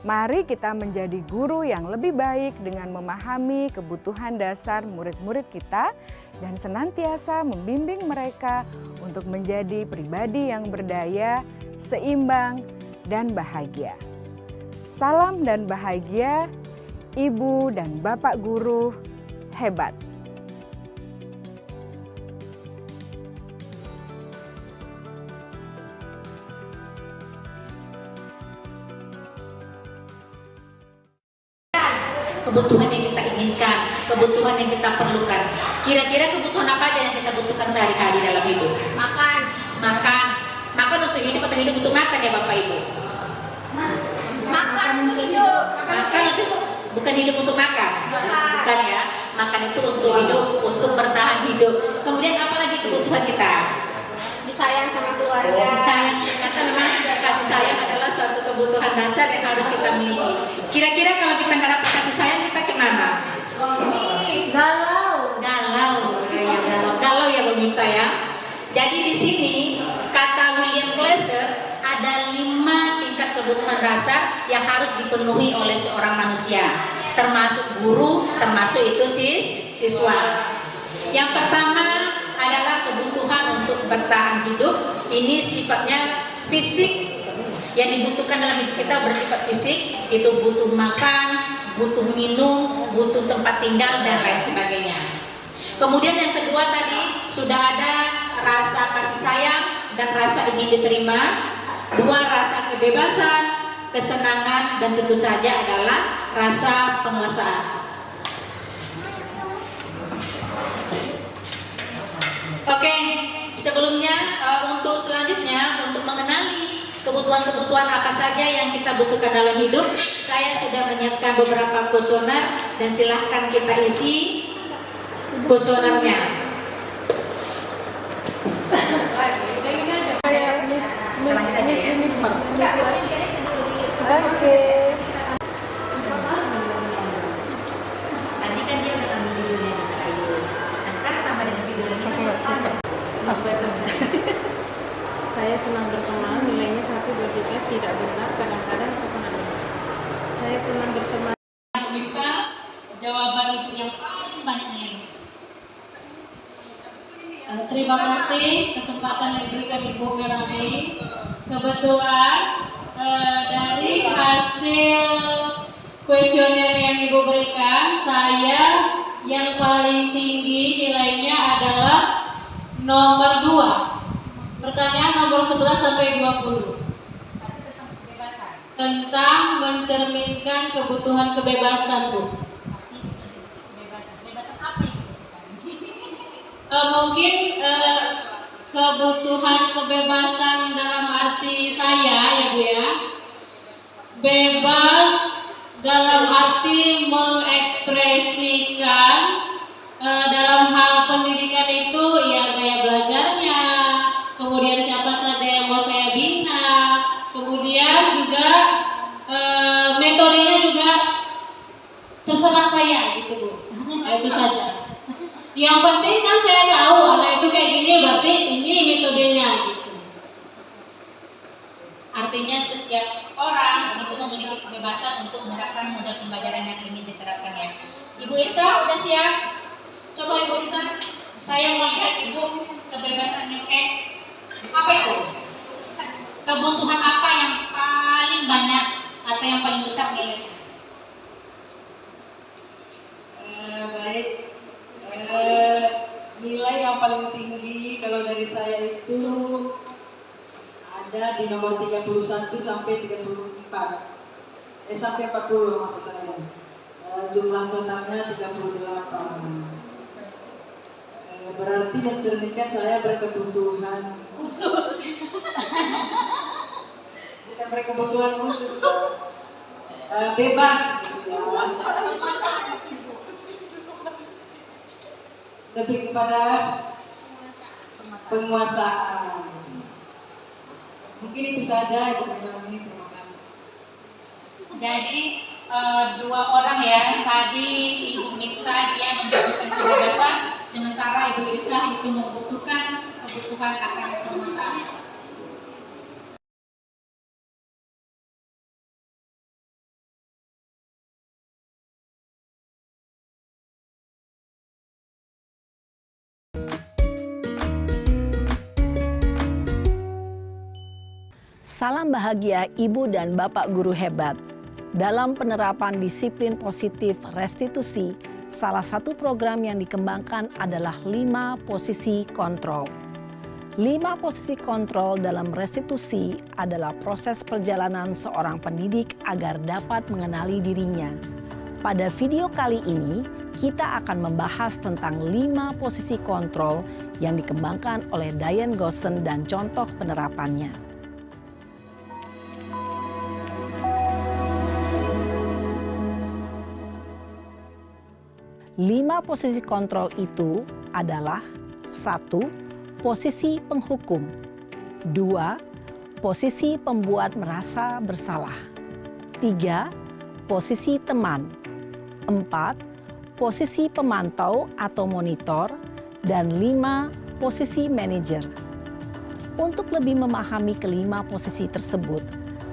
mari kita menjadi guru yang lebih baik dengan memahami kebutuhan dasar murid-murid kita dan senantiasa membimbing mereka untuk menjadi pribadi yang berdaya, seimbang, dan bahagia. Salam dan bahagia, Ibu dan Bapak guru hebat. Kebutuhan yang kita inginkan, kebutuhan yang kita perlukan. Kira-kira kebutuhan apa aja yang kita butuhkan sehari-hari dalam hidup? Makan. Makan untuk hidup atau hidup untuk makan ya Bapak Ibu? Makan untuk hidup. Makan itu bukan hidup untuk makan. Bukan ya. Makan itu untuk hidup, untuk bertahan hidup. Kemudian apa lagi kebutuhan kita? Disayang sama keluarga. Disayang, ternyata memang kasih sayang adalah suatu kebutuhan dasar yang harus kita miliki. Kira-kira kalau kita nggak dapat kasih sayang, kita kemana? Galau ya Bu Miftah ya. Jadi di sini kata William Glasser ada 5 tingkat kebutuhan dasar yang harus dipenuhi oleh seorang manusia, termasuk guru, termasuk itu siswa. Yang pertama adalah kebutuhan untuk bertahan hidup. Ini sifatnya fisik, yang dibutuhkan dalam hidup kita bersifat fisik, itu butuh makan, butuh minum, butuh tempat tinggal, dan lain sebagainya. Kemudian yang kedua tadi sudah ada rasa kasih sayang dan rasa ingin diterima. 2, rasa kebebasan, kesenangan, dan tentu saja adalah rasa penguasaan. Oke, sebelumnya untuk selanjutnya, untuk mengenali kebutuhan-kebutuhan apa saja yang kita butuhkan dalam hidup, saya sudah menyiapkan beberapa kuesioner dan silahkan kita isi kuesionernya. Tadi kan dia udah ambil judulnya Dr. Ayu. Nah sekarang tambah dengan videonya. Saya senang berteman, nilainya 1, 2, 3, tidak benar, kadang-kadang sangat benar. Saya senang berteman. Kita jawaban ibu yang paling banyak nilainya. Terima kasih kesempatan yang diberikan Ibu Merami. Kebetulan dari hasil kuesioner yang Ibu berikan, saya yang paling tinggi nilainya adalah nomor 2. Pertanyaan nomor 11 sampai 20. Tentang mencerminkan kebutuhan kebebasan, Bu. Kebebasan apa yang Mungkin kebutuhan kebebasan dalam arti saya ya Bu ya, bebas dalam arti mengekspresikan dalam hal pendidikan itu ya gaya belajarnya, kemudian siapa saja yang mau saya bina, kemudian juga metodenya juga terserah saya gitu Bu. Itu saja. Yang penting kan saya tahu anak itu kayak gini, berarti ini metodenya gitu. Artinya setiap orang itu memiliki kebebasan untuk menerapkan model pembelajaran yang ingin diterapkannya. Ibu Irsa udah siap? Coba Ibu Irsa, saya mau lihat Ibu kebebasannya kayak apa itu? Kebutuhan apa yang paling banyak atau yang paling besar nilainya? Baik. Nilai yang paling tinggi kalau dari saya itu ada di nomor 31 sampai 34. Sampai 40 maksud saya. Jumlah totalnya 38. Berarti berarti mencerminkan saya berkebutuhan khusus. Bukan berkebutuhan khusus, bebas gitu ya. Lebih kepada penguasaan. Mungkin itu saja Ibu Melani, terima kasih. Jadi dua orang ya, tadi Ibu Miftah dia membutuhkan kebebasan, sementara Ibu Irsah itu membutuhkan kebutuhan akan penguasaan. Salam bahagia Ibu dan Bapak guru hebat. Dalam penerapan disiplin positif restitusi, salah satu program yang dikembangkan adalah 5 posisi kontrol. 5 posisi kontrol dalam restitusi adalah proses perjalanan seorang pendidik agar dapat mengenali dirinya. Pada video kali ini, kita akan membahas tentang 5 posisi kontrol yang dikembangkan oleh Diane Goossen dan contoh penerapannya. 5 posisi kontrol itu adalah 1. Posisi penghukum. 2. Posisi pembuat merasa bersalah. 3. Posisi teman. 4. Posisi pemantau atau monitor. Dan 5. Posisi manajer. Untuk lebih memahami kelima posisi tersebut,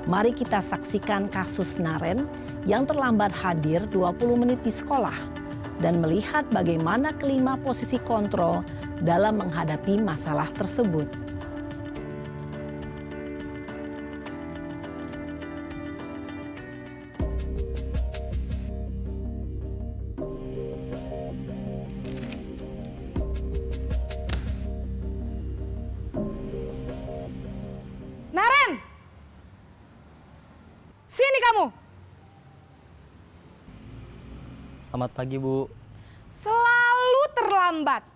mari kita saksikan kasus Naren yang terlambat hadir 20 menit di sekolah dan melihat bagaimana kelima posisi kontrol dalam menghadapi masalah tersebut. Naren! Sini kamu! Selamat pagi, Bu. Selalu terlambat.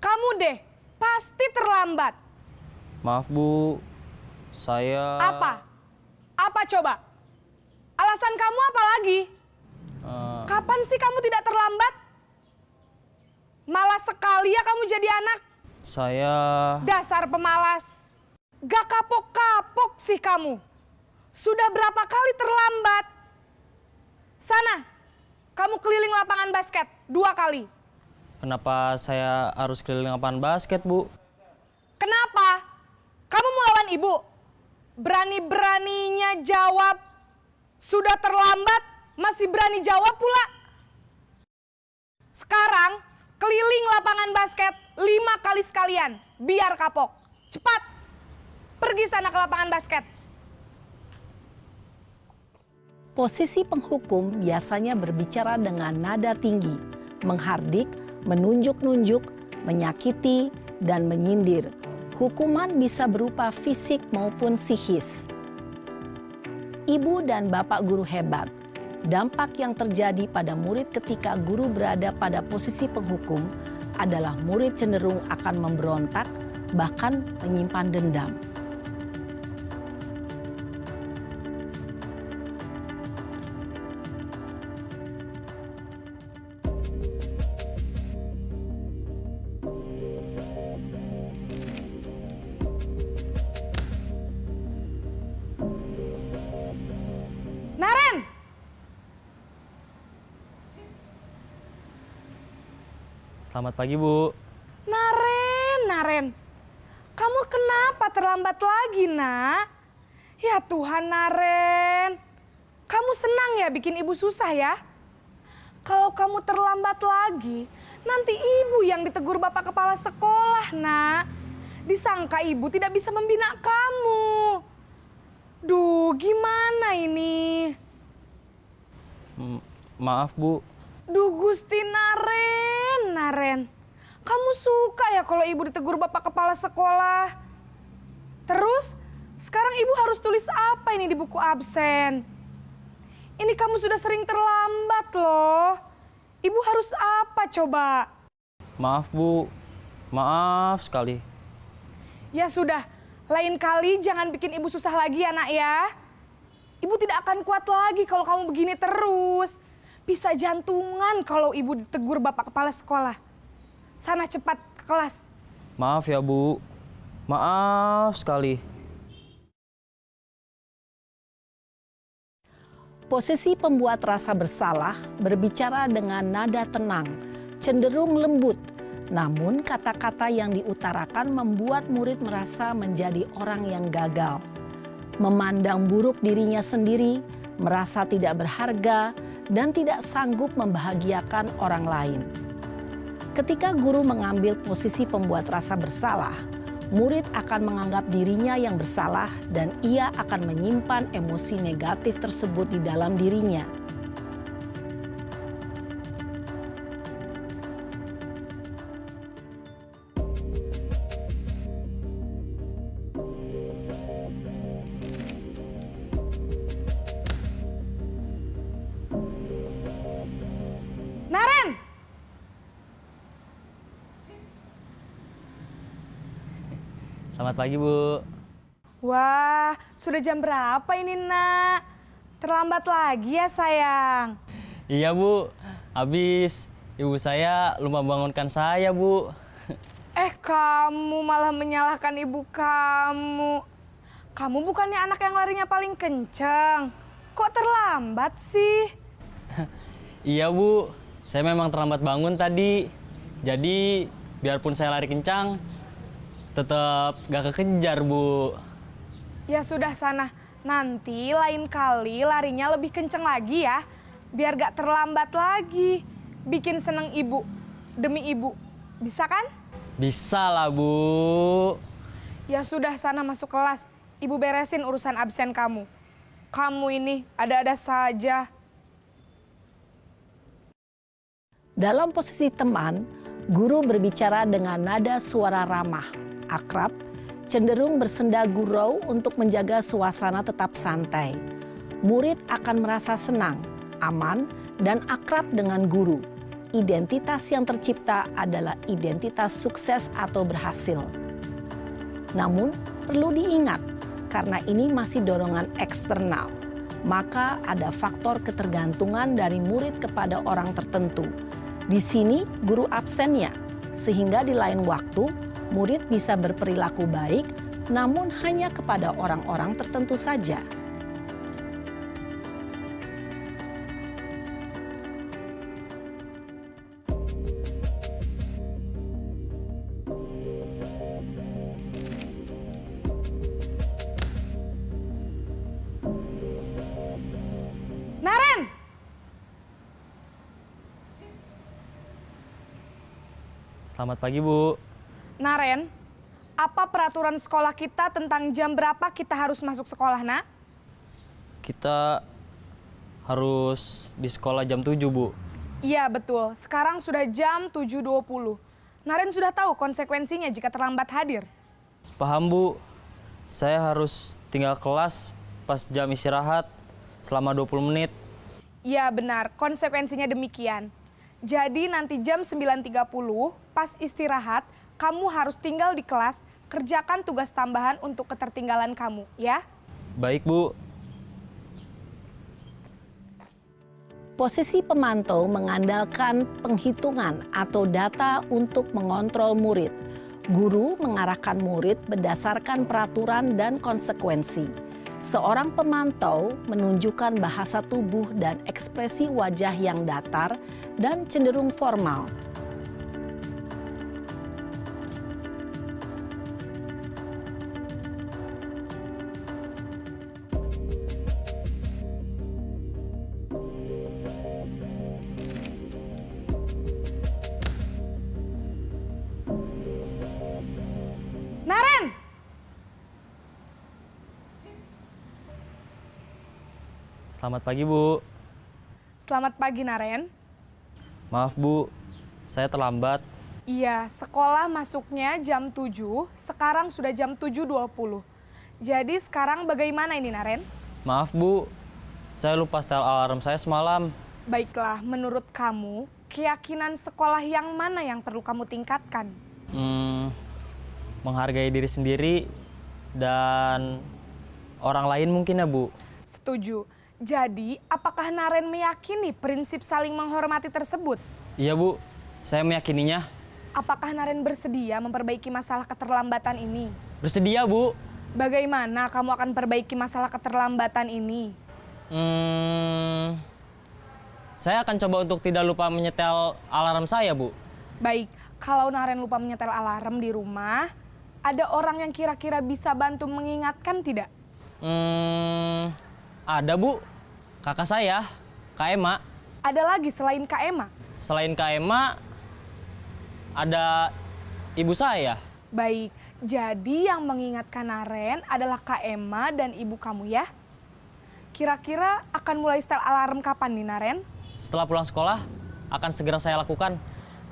Kamu deh, pasti terlambat. Maaf, Bu. Saya... Apa? Apa coba? Alasan kamu apa lagi? Kapan sih kamu tidak terlambat? Malas sekali ya kamu jadi anak. Saya... Dasar pemalas. Gak kapok-kapok sih kamu. Sudah berapa kali terlambat? Sana, kamu keliling lapangan basket 2 kali. Kenapa saya harus keliling lapangan basket, Bu? Kenapa? Kamu mau lawan ibu? Berani-beraninya jawab. Sudah terlambat, masih berani jawab pula. Sekarang, keliling lapangan basket 5 kali sekalian. Biar kapok. Cepat. Pergi sana ke lapangan basket. Posisi penghukum biasanya berbicara dengan nada tinggi, menghardik, menunjuk-nunjuk, menyakiti, dan menyindir. Hukuman bisa berupa fisik maupun psikis. Ibu dan Bapak guru hebat, dampak yang terjadi pada murid ketika guru berada pada posisi penghukum adalah murid cenderung akan memberontak, bahkan menyimpan dendam. Naren! Selamat pagi, Bu. Naren. Kamu kenapa terlambat lagi, nak? Ya Tuhan, Naren. Kamu senang ya bikin ibu susah ya? Kalau kamu terlambat lagi, nanti ibu yang ditegur bapak kepala sekolah, nak. Disangka ibu tidak bisa membina kamu. Duh, gimana ini? Maaf, Bu. Duh, Gusti Naren. Kamu suka ya kalau ibu ditegur bapak kepala sekolah? Terus, sekarang ibu harus tulis apa ini di buku absen? Ini kamu sudah sering terlambat loh. Ibu harus apa coba? Maaf, Bu. Maaf sekali. Ya sudah, lain kali jangan bikin ibu susah lagi ya nak ya. Ibu tidak akan kuat lagi kalau kamu begini terus. Bisa jantungan kalau ibu ditegur bapak kepala sekolah. Sana cepat ke kelas. Maaf ya Bu. Maaf sekali. Posisi pembuat rasa bersalah berbicara dengan nada tenang, cenderung lembut. Namun kata-kata yang diutarakan membuat murid merasa menjadi orang yang gagal. Memandang buruk dirinya sendiri, merasa tidak berharga, dan tidak sanggup membahagiakan orang lain. Ketika guru mengambil posisi pembuat rasa bersalah, murid akan menganggap dirinya yang bersalah dan ia akan menyimpan emosi negatif tersebut di dalam dirinya. Naren! Selamat pagi Bu. Wah, sudah jam berapa ini nak? Terlambat lagi ya sayang. Iya Bu, habis ibu saya lupa bangunkan saya Bu. Kamu malah menyalahkan ibu kamu. Kamu bukannya anak yang larinya paling kenceng. Kok terlambat sih? Iya Bu, saya memang terlambat bangun tadi. Jadi biarpun saya lari kencang, tetap gak kekejar Bu. Ya sudah sana, nanti lain kali larinya lebih kenceng lagi ya. Biar gak terlambat lagi. Bikin seneng ibu, demi ibu. Bisa kan? Bisa lah Bu. Ya sudah sana masuk kelas. Ibu beresin urusan absen kamu. Kamu ini ada-ada saja. Dalam posisi teman, guru berbicara dengan nada suara ramah, akrab, cenderung bersenda gurau untuk menjaga suasana tetap santai. Murid akan merasa senang, aman, dan akrab dengan guru. Identitas yang tercipta adalah identitas sukses atau berhasil. Namun, perlu diingat, karena ini masih dorongan eksternal, maka ada faktor ketergantungan dari murid kepada orang tertentu. Di sini guru absennya, sehingga di lain waktu murid bisa berperilaku baik, namun hanya kepada orang-orang tertentu saja. Naren! Selamat pagi Bu. Naren, apa peraturan sekolah kita tentang jam berapa kita harus masuk sekolah, nak? Kita harus di sekolah jam 7 Bu. Iya betul, sekarang sudah jam 7.20. Naren sudah tahu konsekuensinya jika terlambat hadir. Paham Bu, saya harus tinggal kelas pas jam istirahat selama 20 menit. Iya benar, konsekuensinya demikian. Jadi nanti jam 9.30 pas istirahat, kamu harus tinggal di kelas, kerjakan tugas tambahan untuk ketertinggalan kamu, ya? Baik Bu. Posisi pemantau mengandalkan penghitungan atau data untuk mengontrol murid. Guru mengarahkan murid berdasarkan peraturan dan konsekuensi. Seorang pemantau menunjukkan bahasa tubuh dan ekspresi wajah yang datar dan cenderung formal. Naren! Selamat pagi Bu. Selamat pagi, Naren. Maaf Bu, saya terlambat. Iya, sekolah masuknya jam 7, sekarang sudah jam 7.20. Jadi sekarang bagaimana ini, Naren? Maaf Bu, saya lupa setel alarm saya semalam. Baiklah, menurut kamu, keyakinan sekolah yang mana yang perlu kamu tingkatkan? Menghargai diri sendiri dan orang lain mungkin ya Bu. Setuju. Jadi, apakah Naren meyakini prinsip saling menghormati tersebut? Iya Bu, saya meyakininya. Apakah Naren bersedia memperbaiki masalah keterlambatan ini? Bersedia Bu. Bagaimana kamu akan perbaiki masalah keterlambatan ini? Saya akan coba untuk tidak lupa menyetel alarm saya Bu. Baik, kalau Naren lupa menyetel alarm di rumah, ada orang yang kira-kira bisa bantu mengingatkan tidak? Ada Bu, kakak saya, Kak Ema. Ada lagi selain Kak Ema? Selain Kak Ema, ada ibu saya. Baik, jadi yang mengingatkan Naren adalah Kak Ema dan ibu kamu ya? Kira-kira akan mulai setel alarm kapan nih Naren? Setelah pulang sekolah, akan segera saya lakukan.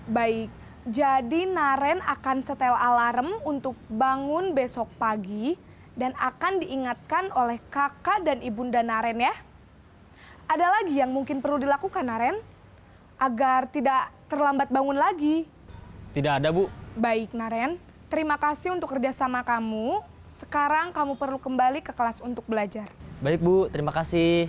Baik, jadi Naren akan setel alarm untuk bangun besok pagi dan akan diingatkan oleh kakak dan ibunda Naren ya. Ada lagi yang mungkin perlu dilakukan Naren agar tidak terlambat bangun lagi? Tidak ada Bu. Baik Naren, terima kasih untuk kerjasama kamu. Sekarang kamu perlu kembali ke kelas untuk belajar. Baik Bu, terima kasih.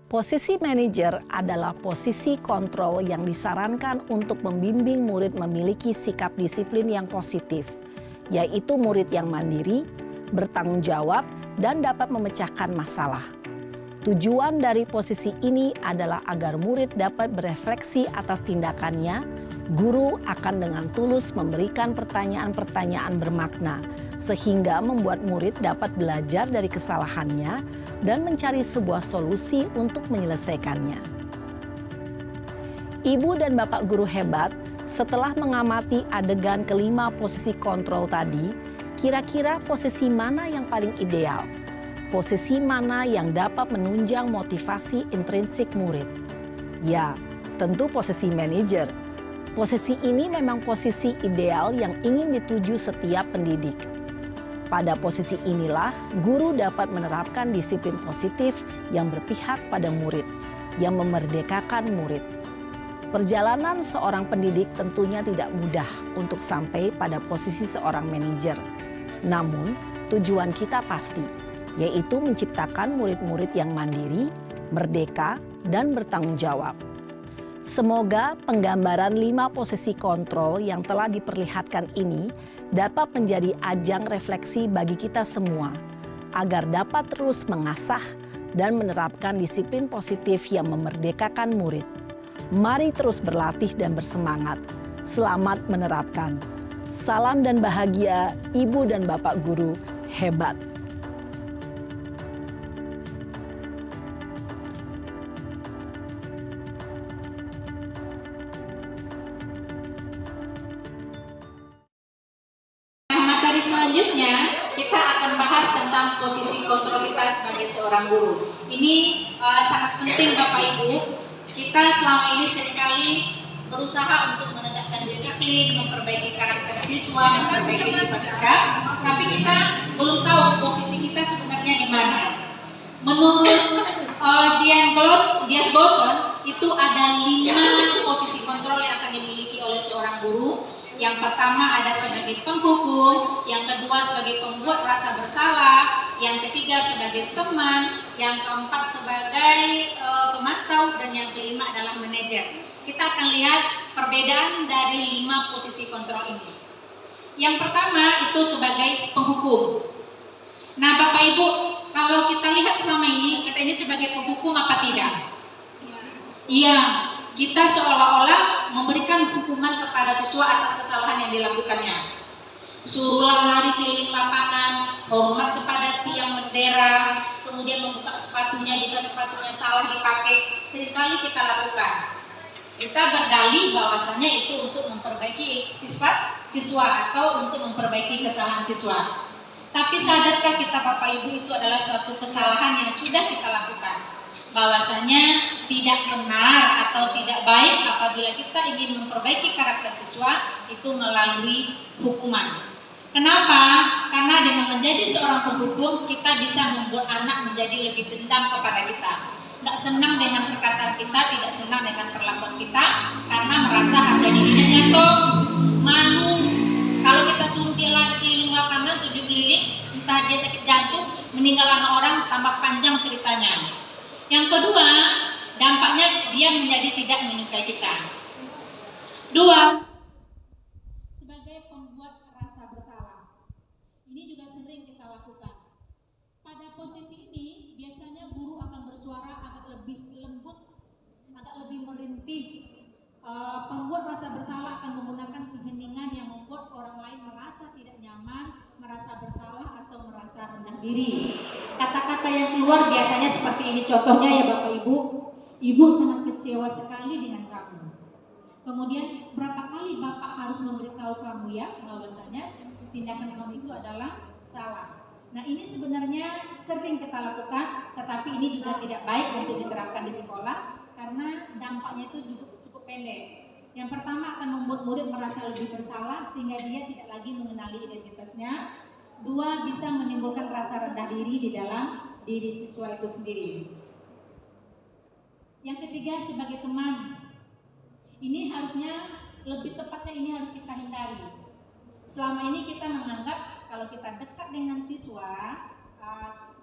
Posisi manajer adalah posisi kontrol yang disarankan untuk membimbing murid memiliki sikap disiplin yang positif, yaitu murid yang mandiri, bertanggung jawab, dan dapat memecahkan masalah. Tujuan dari posisi ini adalah agar murid dapat berefleksi atas tindakannya. Guru akan dengan tulus memberikan pertanyaan-pertanyaan bermakna, sehingga membuat murid dapat belajar dari kesalahannya dan mencari sebuah solusi untuk menyelesaikannya. Ibu dan Bapak guru hebat, setelah mengamati adegan kelima posisi kontrol tadi, kira-kira posisi mana yang paling ideal? Posisi mana yang dapat menunjang motivasi intrinsik murid? Ya, tentu posisi manajer. Posisi ini memang posisi ideal yang ingin dituju setiap pendidik. Pada posisi inilah, guru dapat menerapkan disiplin positif yang berpihak pada murid, yang memerdekakan murid. Perjalanan seorang pendidik tentunya tidak mudah untuk sampai pada posisi seorang manajer. Namun, tujuan kita pasti, yaitu menciptakan murid-murid yang mandiri, merdeka, dan bertanggung jawab. Semoga penggambaran 5 posisi kontrol yang telah diperlihatkan ini dapat menjadi ajang refleksi bagi kita semua, agar dapat terus mengasah dan menerapkan disiplin positif yang memerdekakan murid. Mari terus berlatih dan bersemangat. Selamat menerapkan. Salam dan bahagia, Ibu dan Bapak guru hebat. Materi selanjutnya kita akan bahas tentang posisi kontrol kita sebagai seorang guru. Ini sangat penting Bapak Ibu. Kita selama ini seringkali berusaha untuk menegakkan disiplin, memperbaiki karakter siswa, memperbaiki sifat sikap, tapi kita belum tahu posisi kita sebenarnya di mana. Menurut Dias Gosen, itu ada 5 posisi kontrol yang akan dimiliki oleh seorang guru. Yang pertama ada sebagai penghukum, yang kedua sebagai pembuat rasa bersalah, yang ketiga sebagai teman, yang keempat sebagai pemantau, dan yang kelima adalah manajer. Kita akan lihat perbedaan dari 5 posisi kontrol ini. Yang pertama itu sebagai penghukum. Nah Bapak Ibu, kalau kita lihat selama ini, kita ini sebagai penghukum apa tidak? Iya. Kita seolah-olah memberikan hukuman kepada siswa atas kesalahan yang dilakukannya. Suruhlah lari keliling lapangan, hormat kepada tiang bendera, kemudian membuka sepatunya jika sepatunya salah dipakai. Seringkali kita lakukan. Kita berdalih bahwasanya itu untuk memperbaiki siswa atau untuk memperbaiki kesalahan siswa. Tapi sadarkah kita Bapak Ibu itu adalah suatu kesalahan yang sudah kita lakukan? Bahwasanya tidak benar atau tidak baik apabila kita ingin memperbaiki karakter siswa itu melalui hukuman. Kenapa? Karena dengan menjadi seorang penghukum kita bisa membuat anak menjadi lebih dendam kepada kita. Nggak senang dengan perkataan kita, tidak senang dengan perlakuan kita, karena merasa harga dirinya jatuh, entah dia sakit jantung, meninggal anak orang, tambah panjang ceritanya. Yang kedua, dampaknya dia menjadi tidak menyukai kita. Dua, sebagai pembuat rasa bersalah. Ini juga sering kita lakukan. Pada posisi ini, biasanya guru akan bersuara agak lebih lembut, agak lebih merintih. Pembuat rasa bersalah akan menggunakan keheningan yang membuat orang lain merasa tidak nyaman, merasa bersalah atau merasa rendah diri. Kata-kata yang keluar biasanya seperti ini, contohnya ya Bapak Ibu, Ibu sangat kecewa sekali dengan kamu. Kemudian berapa kali Bapak harus memberitahu kamu ya bahwasanya tindakan kamu itu adalah salah. Nah ini sebenarnya sering kita lakukan, tetapi ini juga tidak baik untuk diterapkan di sekolah karena dampaknya itu cukup pendek. Yang pertama akan membuat murid merasa lebih bersalah sehingga dia tidak lagi mengenali identitasnya. Dua, bisa menimbulkan rasa rendah diri di dalam diri siswa itu sendiri. Yang ketiga, sebagai teman, ini harusnya lebih tepatnya ini harus kita hindari. Selama ini kita menganggap kalau kita dekat dengan siswa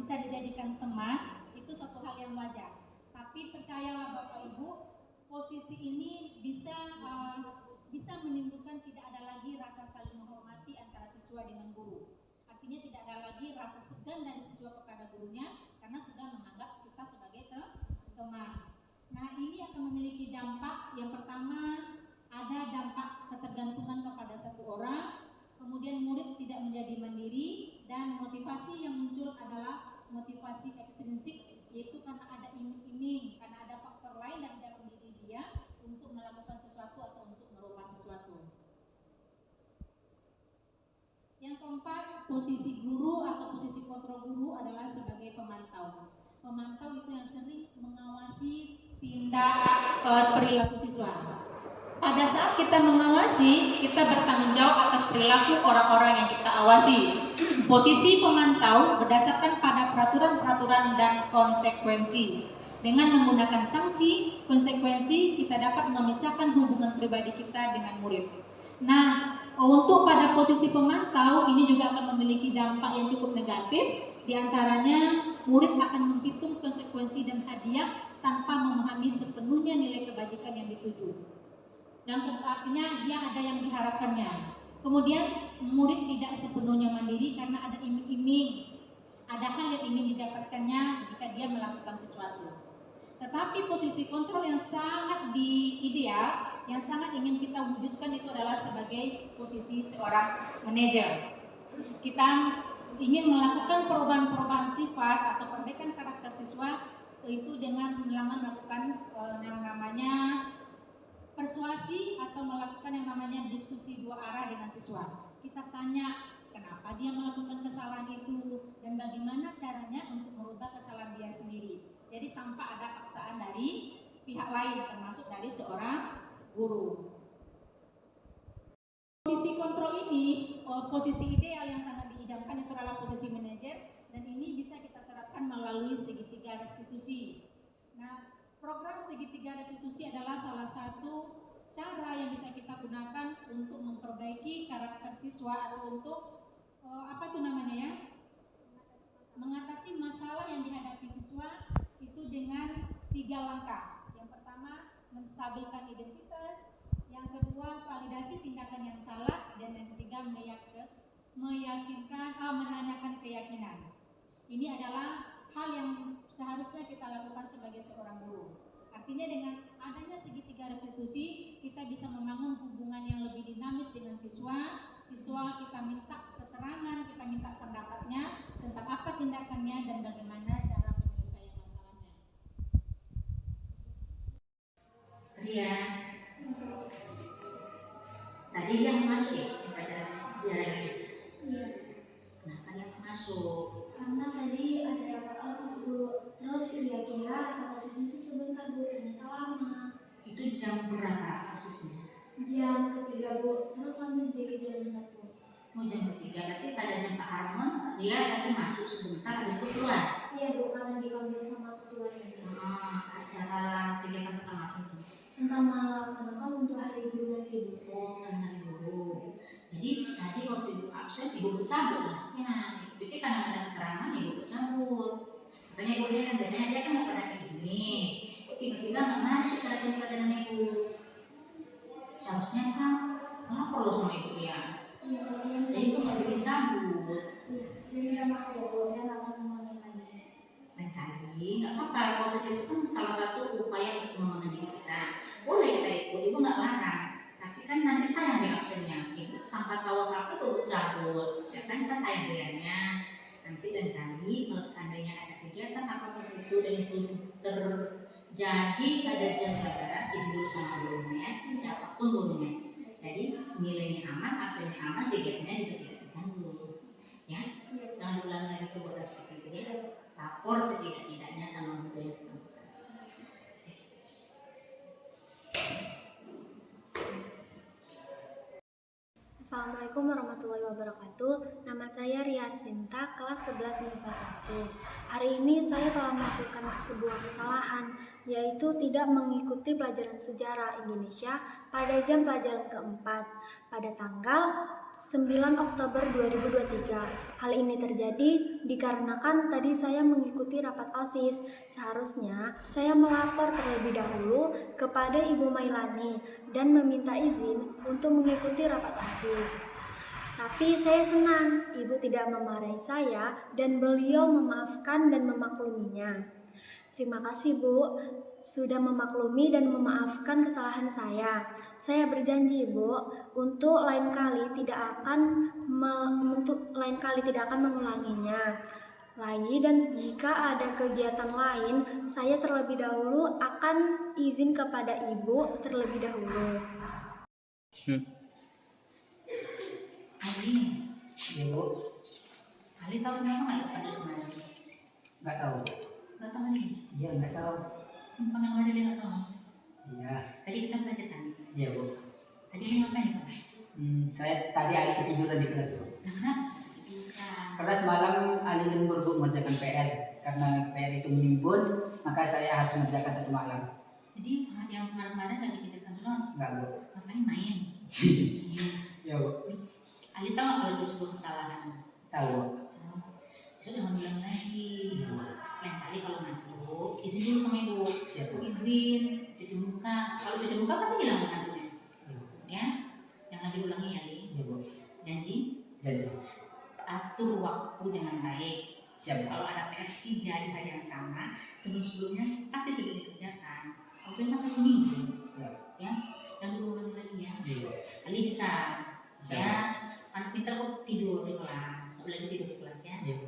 bisa dijadikan teman, itu suatu hal yang wajar. Tapi percayalah Bapak Ibu, posisi ini bisa menimbulkan tidak ada lagi rasa saling menghormati antara siswa dengan guru. Artinya tidak ada lagi rasa segan dari siswa kepada gurunya karena sudah menganggap kita sebagai teman. Nah ini akan memiliki dampak. Yang pertama ada dampak ketergantungan kepada satu orang, kemudian murid tidak menjadi mandiri, dan motivasi yang muncul adalah motivasi ekstrinsik, yaitu karena ada iming-iming, karena ada faktor lain dari dalam diri dia untuk melakukan sesuatu atau untuk merubah sesuatu. Yang keempat, posisi guru atau posisi kontrol guru adalah sebagai pemantau. Pemantau itu yang sering mengawasi tindak perilaku siswa. Pada saat kita mengawasi, kita bertanggung jawab atas perilaku orang-orang yang kita awasi. Posisi pemantau berdasarkan pada peraturan-peraturan dan konsekuensi. Dengan menggunakan sanksi, konsekuensi, kita dapat memisahkan hubungan pribadi kita dengan murid. Nah, untuk pada posisi pemantau, ini juga akan memiliki dampak yang cukup negatif. Di antaranya, murid akan menghitung konsekuensi dan hadiah tanpa memahami sepenuhnya nilai kebajikan yang dituju. Dan artinya dia ada yang diharapkannya. Kemudian murid tidak sepenuhnya mandiri karena ada iming-iming, ada hal yang ingin didapatkannya jika dia melakukan sesuatu. Tetapi posisi kontrol yang sangat ideal, yang sangat ingin kita wujudkan itu adalah sebagai posisi seorang manajer. Kita ingin melakukan perubahan-perubahan sifat atau perbaikan karakter siswa itu dengan melakukan yang namanya persuasi atau melakukan yang namanya diskusi dua arah dengan siswa. Kita tanya kenapa dia melakukan kesalahan itu dan bagaimana caranya untuk merubah kesalahan dia sendiri. Jadi tanpa ada paksaan dari pihak lain termasuk dari seorang guru. Posisi kontrol ini, posisi ideal yang sangat diidamkan itu adalah posisi manajer, dan ini bisa kita terapkan melalui segitiga restitusi. Nah, program segitiga restitusi adalah salah satu cara yang bisa kita gunakan untuk memperbaiki karakter siswa atau untuk mengatasi masalah yang dihadapi siswa itu dengan 3 langkah. Yang pertama, menstabilkan identitas. Yang kedua, validasi tindakan yang salah, dan yang ketiga, menanyakan keyakinan. Ini adalah hal yang seharusnya kita lakukan sebagai seorang guru. Artinya dengan adanya segitiga restitusi, kita bisa membangun hubungan yang lebih dinamis dengan siswa. Siswa kita minta keterangan, kita minta pendapatnya tentang apa tindakannya dan bagaimana cara penyelesaian masalahnya. Ria, tadi dia masuk ya pada sejarah Indonesia. Iya. Kenapa dia masuk? Karena tadi ada rapat OSIS Bu, terus dia kira rapat OSIS itu sebentar Bu, ternyata lama. Itu jam berapa OSISnya? Jam ketiga Bu, terus lanjut dia ke jam 4 Bu. Oh jam ketiga, berarti pada jam Pak Harmon dia tadi masuk sebentar habis itu keluar? Iya Bu, karena dipanggil sama ketuanya. Acara kegiatan tentang apa itu? Tentang melaksanakan untuk hari guru lagi Bu. Oh, hari guru. Jadi tadi waktu itu absen ibu bercabut anaknya. Jadi kadang-kadang keterangan ibu cabut. Makanya ibu kan biasanya dia kan nggak pernah kayak gini. Tiba-tiba nggak masuk pelajaran ibu. Seharusnya kan malah perlu sama ibu ya. Jadi ibu nggak bikin cabut. Jadi maaf ya Bu, dan akan mengulangi lagi. Lain kali nggak apa-apa. Proses itu kan salah satu upaya untuk mengembangkan diri kita. Boleh kita ikut, ibu nggak larang. Tapi kan nanti sayang di absennya. Ibu tanpa tahu apa ibu cabut. Ya kan kita sayang dianya. Nanti lain kali kalau seandainya ada kegiatan apapun itu dan itu terjadi pada jam pelajaran, izin dulu sama gurunya, siapapun gurunya. Jadi nilainya aman, absennya aman, kegiatannya juga tidak terganggu. Ya, jangan ulang lagi perbuatan seperti itu ya. Lapor setidak-tidaknya sama guru yang bersangkutan. Assalamualaikum warahmatullahi wabarakatuh. Nama saya Rian Sinta, kelas 11 MIPA 1. Hari ini saya telah melakukan sebuah kesalahan, yaitu tidak mengikuti pelajaran sejarah Indonesia pada jam pelajaran keempat pada tanggal 9 Oktober 2023. Hal ini terjadi dikarenakan tadi saya mengikuti rapat OSIS. Seharusnya saya melapor terlebih dahulu kepada Ibu Mailani dan meminta izin untuk mengikuti rapat OSIS. Tapi saya senang Ibu tidak memarahi saya dan beliau memaafkan dan memakluminya. Terima kasih Bu, sudah memaklumi dan memaafkan kesalahan saya. Saya berjanji Bu, untuk lain kali tidak akan mengulanginya lagi, dan jika ada kegiatan lain, saya terlebih dahulu akan izin kepada Ibu terlebih dahulu. Aji, Iya Bu, Ali tahu kenapa nggak dipanggil kemarin? nggak tahu. Nggak tahu nih. Iya nggak tahu. Panggil kemarin dia nggak tahu. Iya. Tadi kita belajar kan? Iya Bu. Tadi dia ngapain di kelas? Saya tadi Ali ketiduran di kelas Bu. Nah, kenapa bisa ketiduran? Karena semalam Ali lembur Bu mengerjakan PR. Karena PR itu menimbun, maka saya harus mengerjakan satu malam. Jadi yang kemarin-kemarin nggak dipikirkan terus? Enggak Bu. Ngapain main? Iya Bu. Ali tahu kalau itu sebuah kesalahan. Tahu Bu. Besok jangan bilang lagi. Lain kali kalau ngantuk, izin dulu sama ibu. Siap Bu. Izin, cuci muka. Kalau cuci muka pasti hilang ngantuknya. Ya, jangan lagi ulangi ya, Li. Iya Bu. Janji? Janji. Atur waktu dengan baik. Siap Bu. Kalau ada PR 3 di hari yang sama, sebelum-sebelumnya pasti sudah dikerjakan. Waktunya kan 1 minggu. Ya, jangan ulangi lagi ya. Iya. Ali bisa. Bisa. Ya, anak pintar kok tidur di kelas. Nggak boleh tidur di kelas ya. Iya.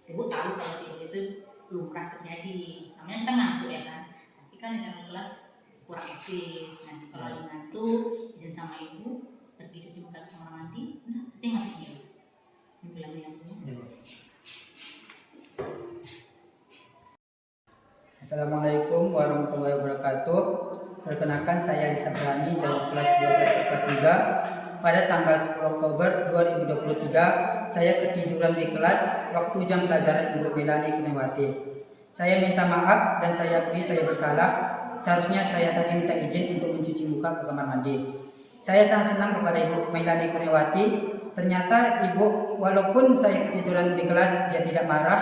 Ibu tahu kalau tidur itu lumrah terjadi. Namanya kita ngantuk ya kan. Tapi kan di dalam kelas kurang etis. Nanti kalau ada ngantuk, izin sama ibu, pergi cuci muka ke kamar mandi, udah tinggal dia. Bilang dia punya. Assalamualaikum warahmatullahi wabarakatuh. Perkenalkan saya Lisa Berani dari kelas 12 IPA 3. Pada tanggal 10 Oktober 2023, saya ketiduran di kelas waktu jam pelajaran Ibu Melani Kurniawati. Saya minta maaf dan saya akui saya bersalah. Seharusnya saya tadi minta izin untuk mencuci muka ke kamar mandi. Saya sangat senang kepada Ibu Melani Kurniawati. Ternyata Ibu, walaupun saya ketiduran di kelas, dia tidak marah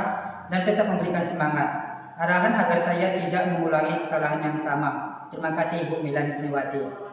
dan tetap memberikan semangat, arahan agar saya tidak mengulangi kesalahan yang sama. Terima kasih Ibu Melani Kurniawati.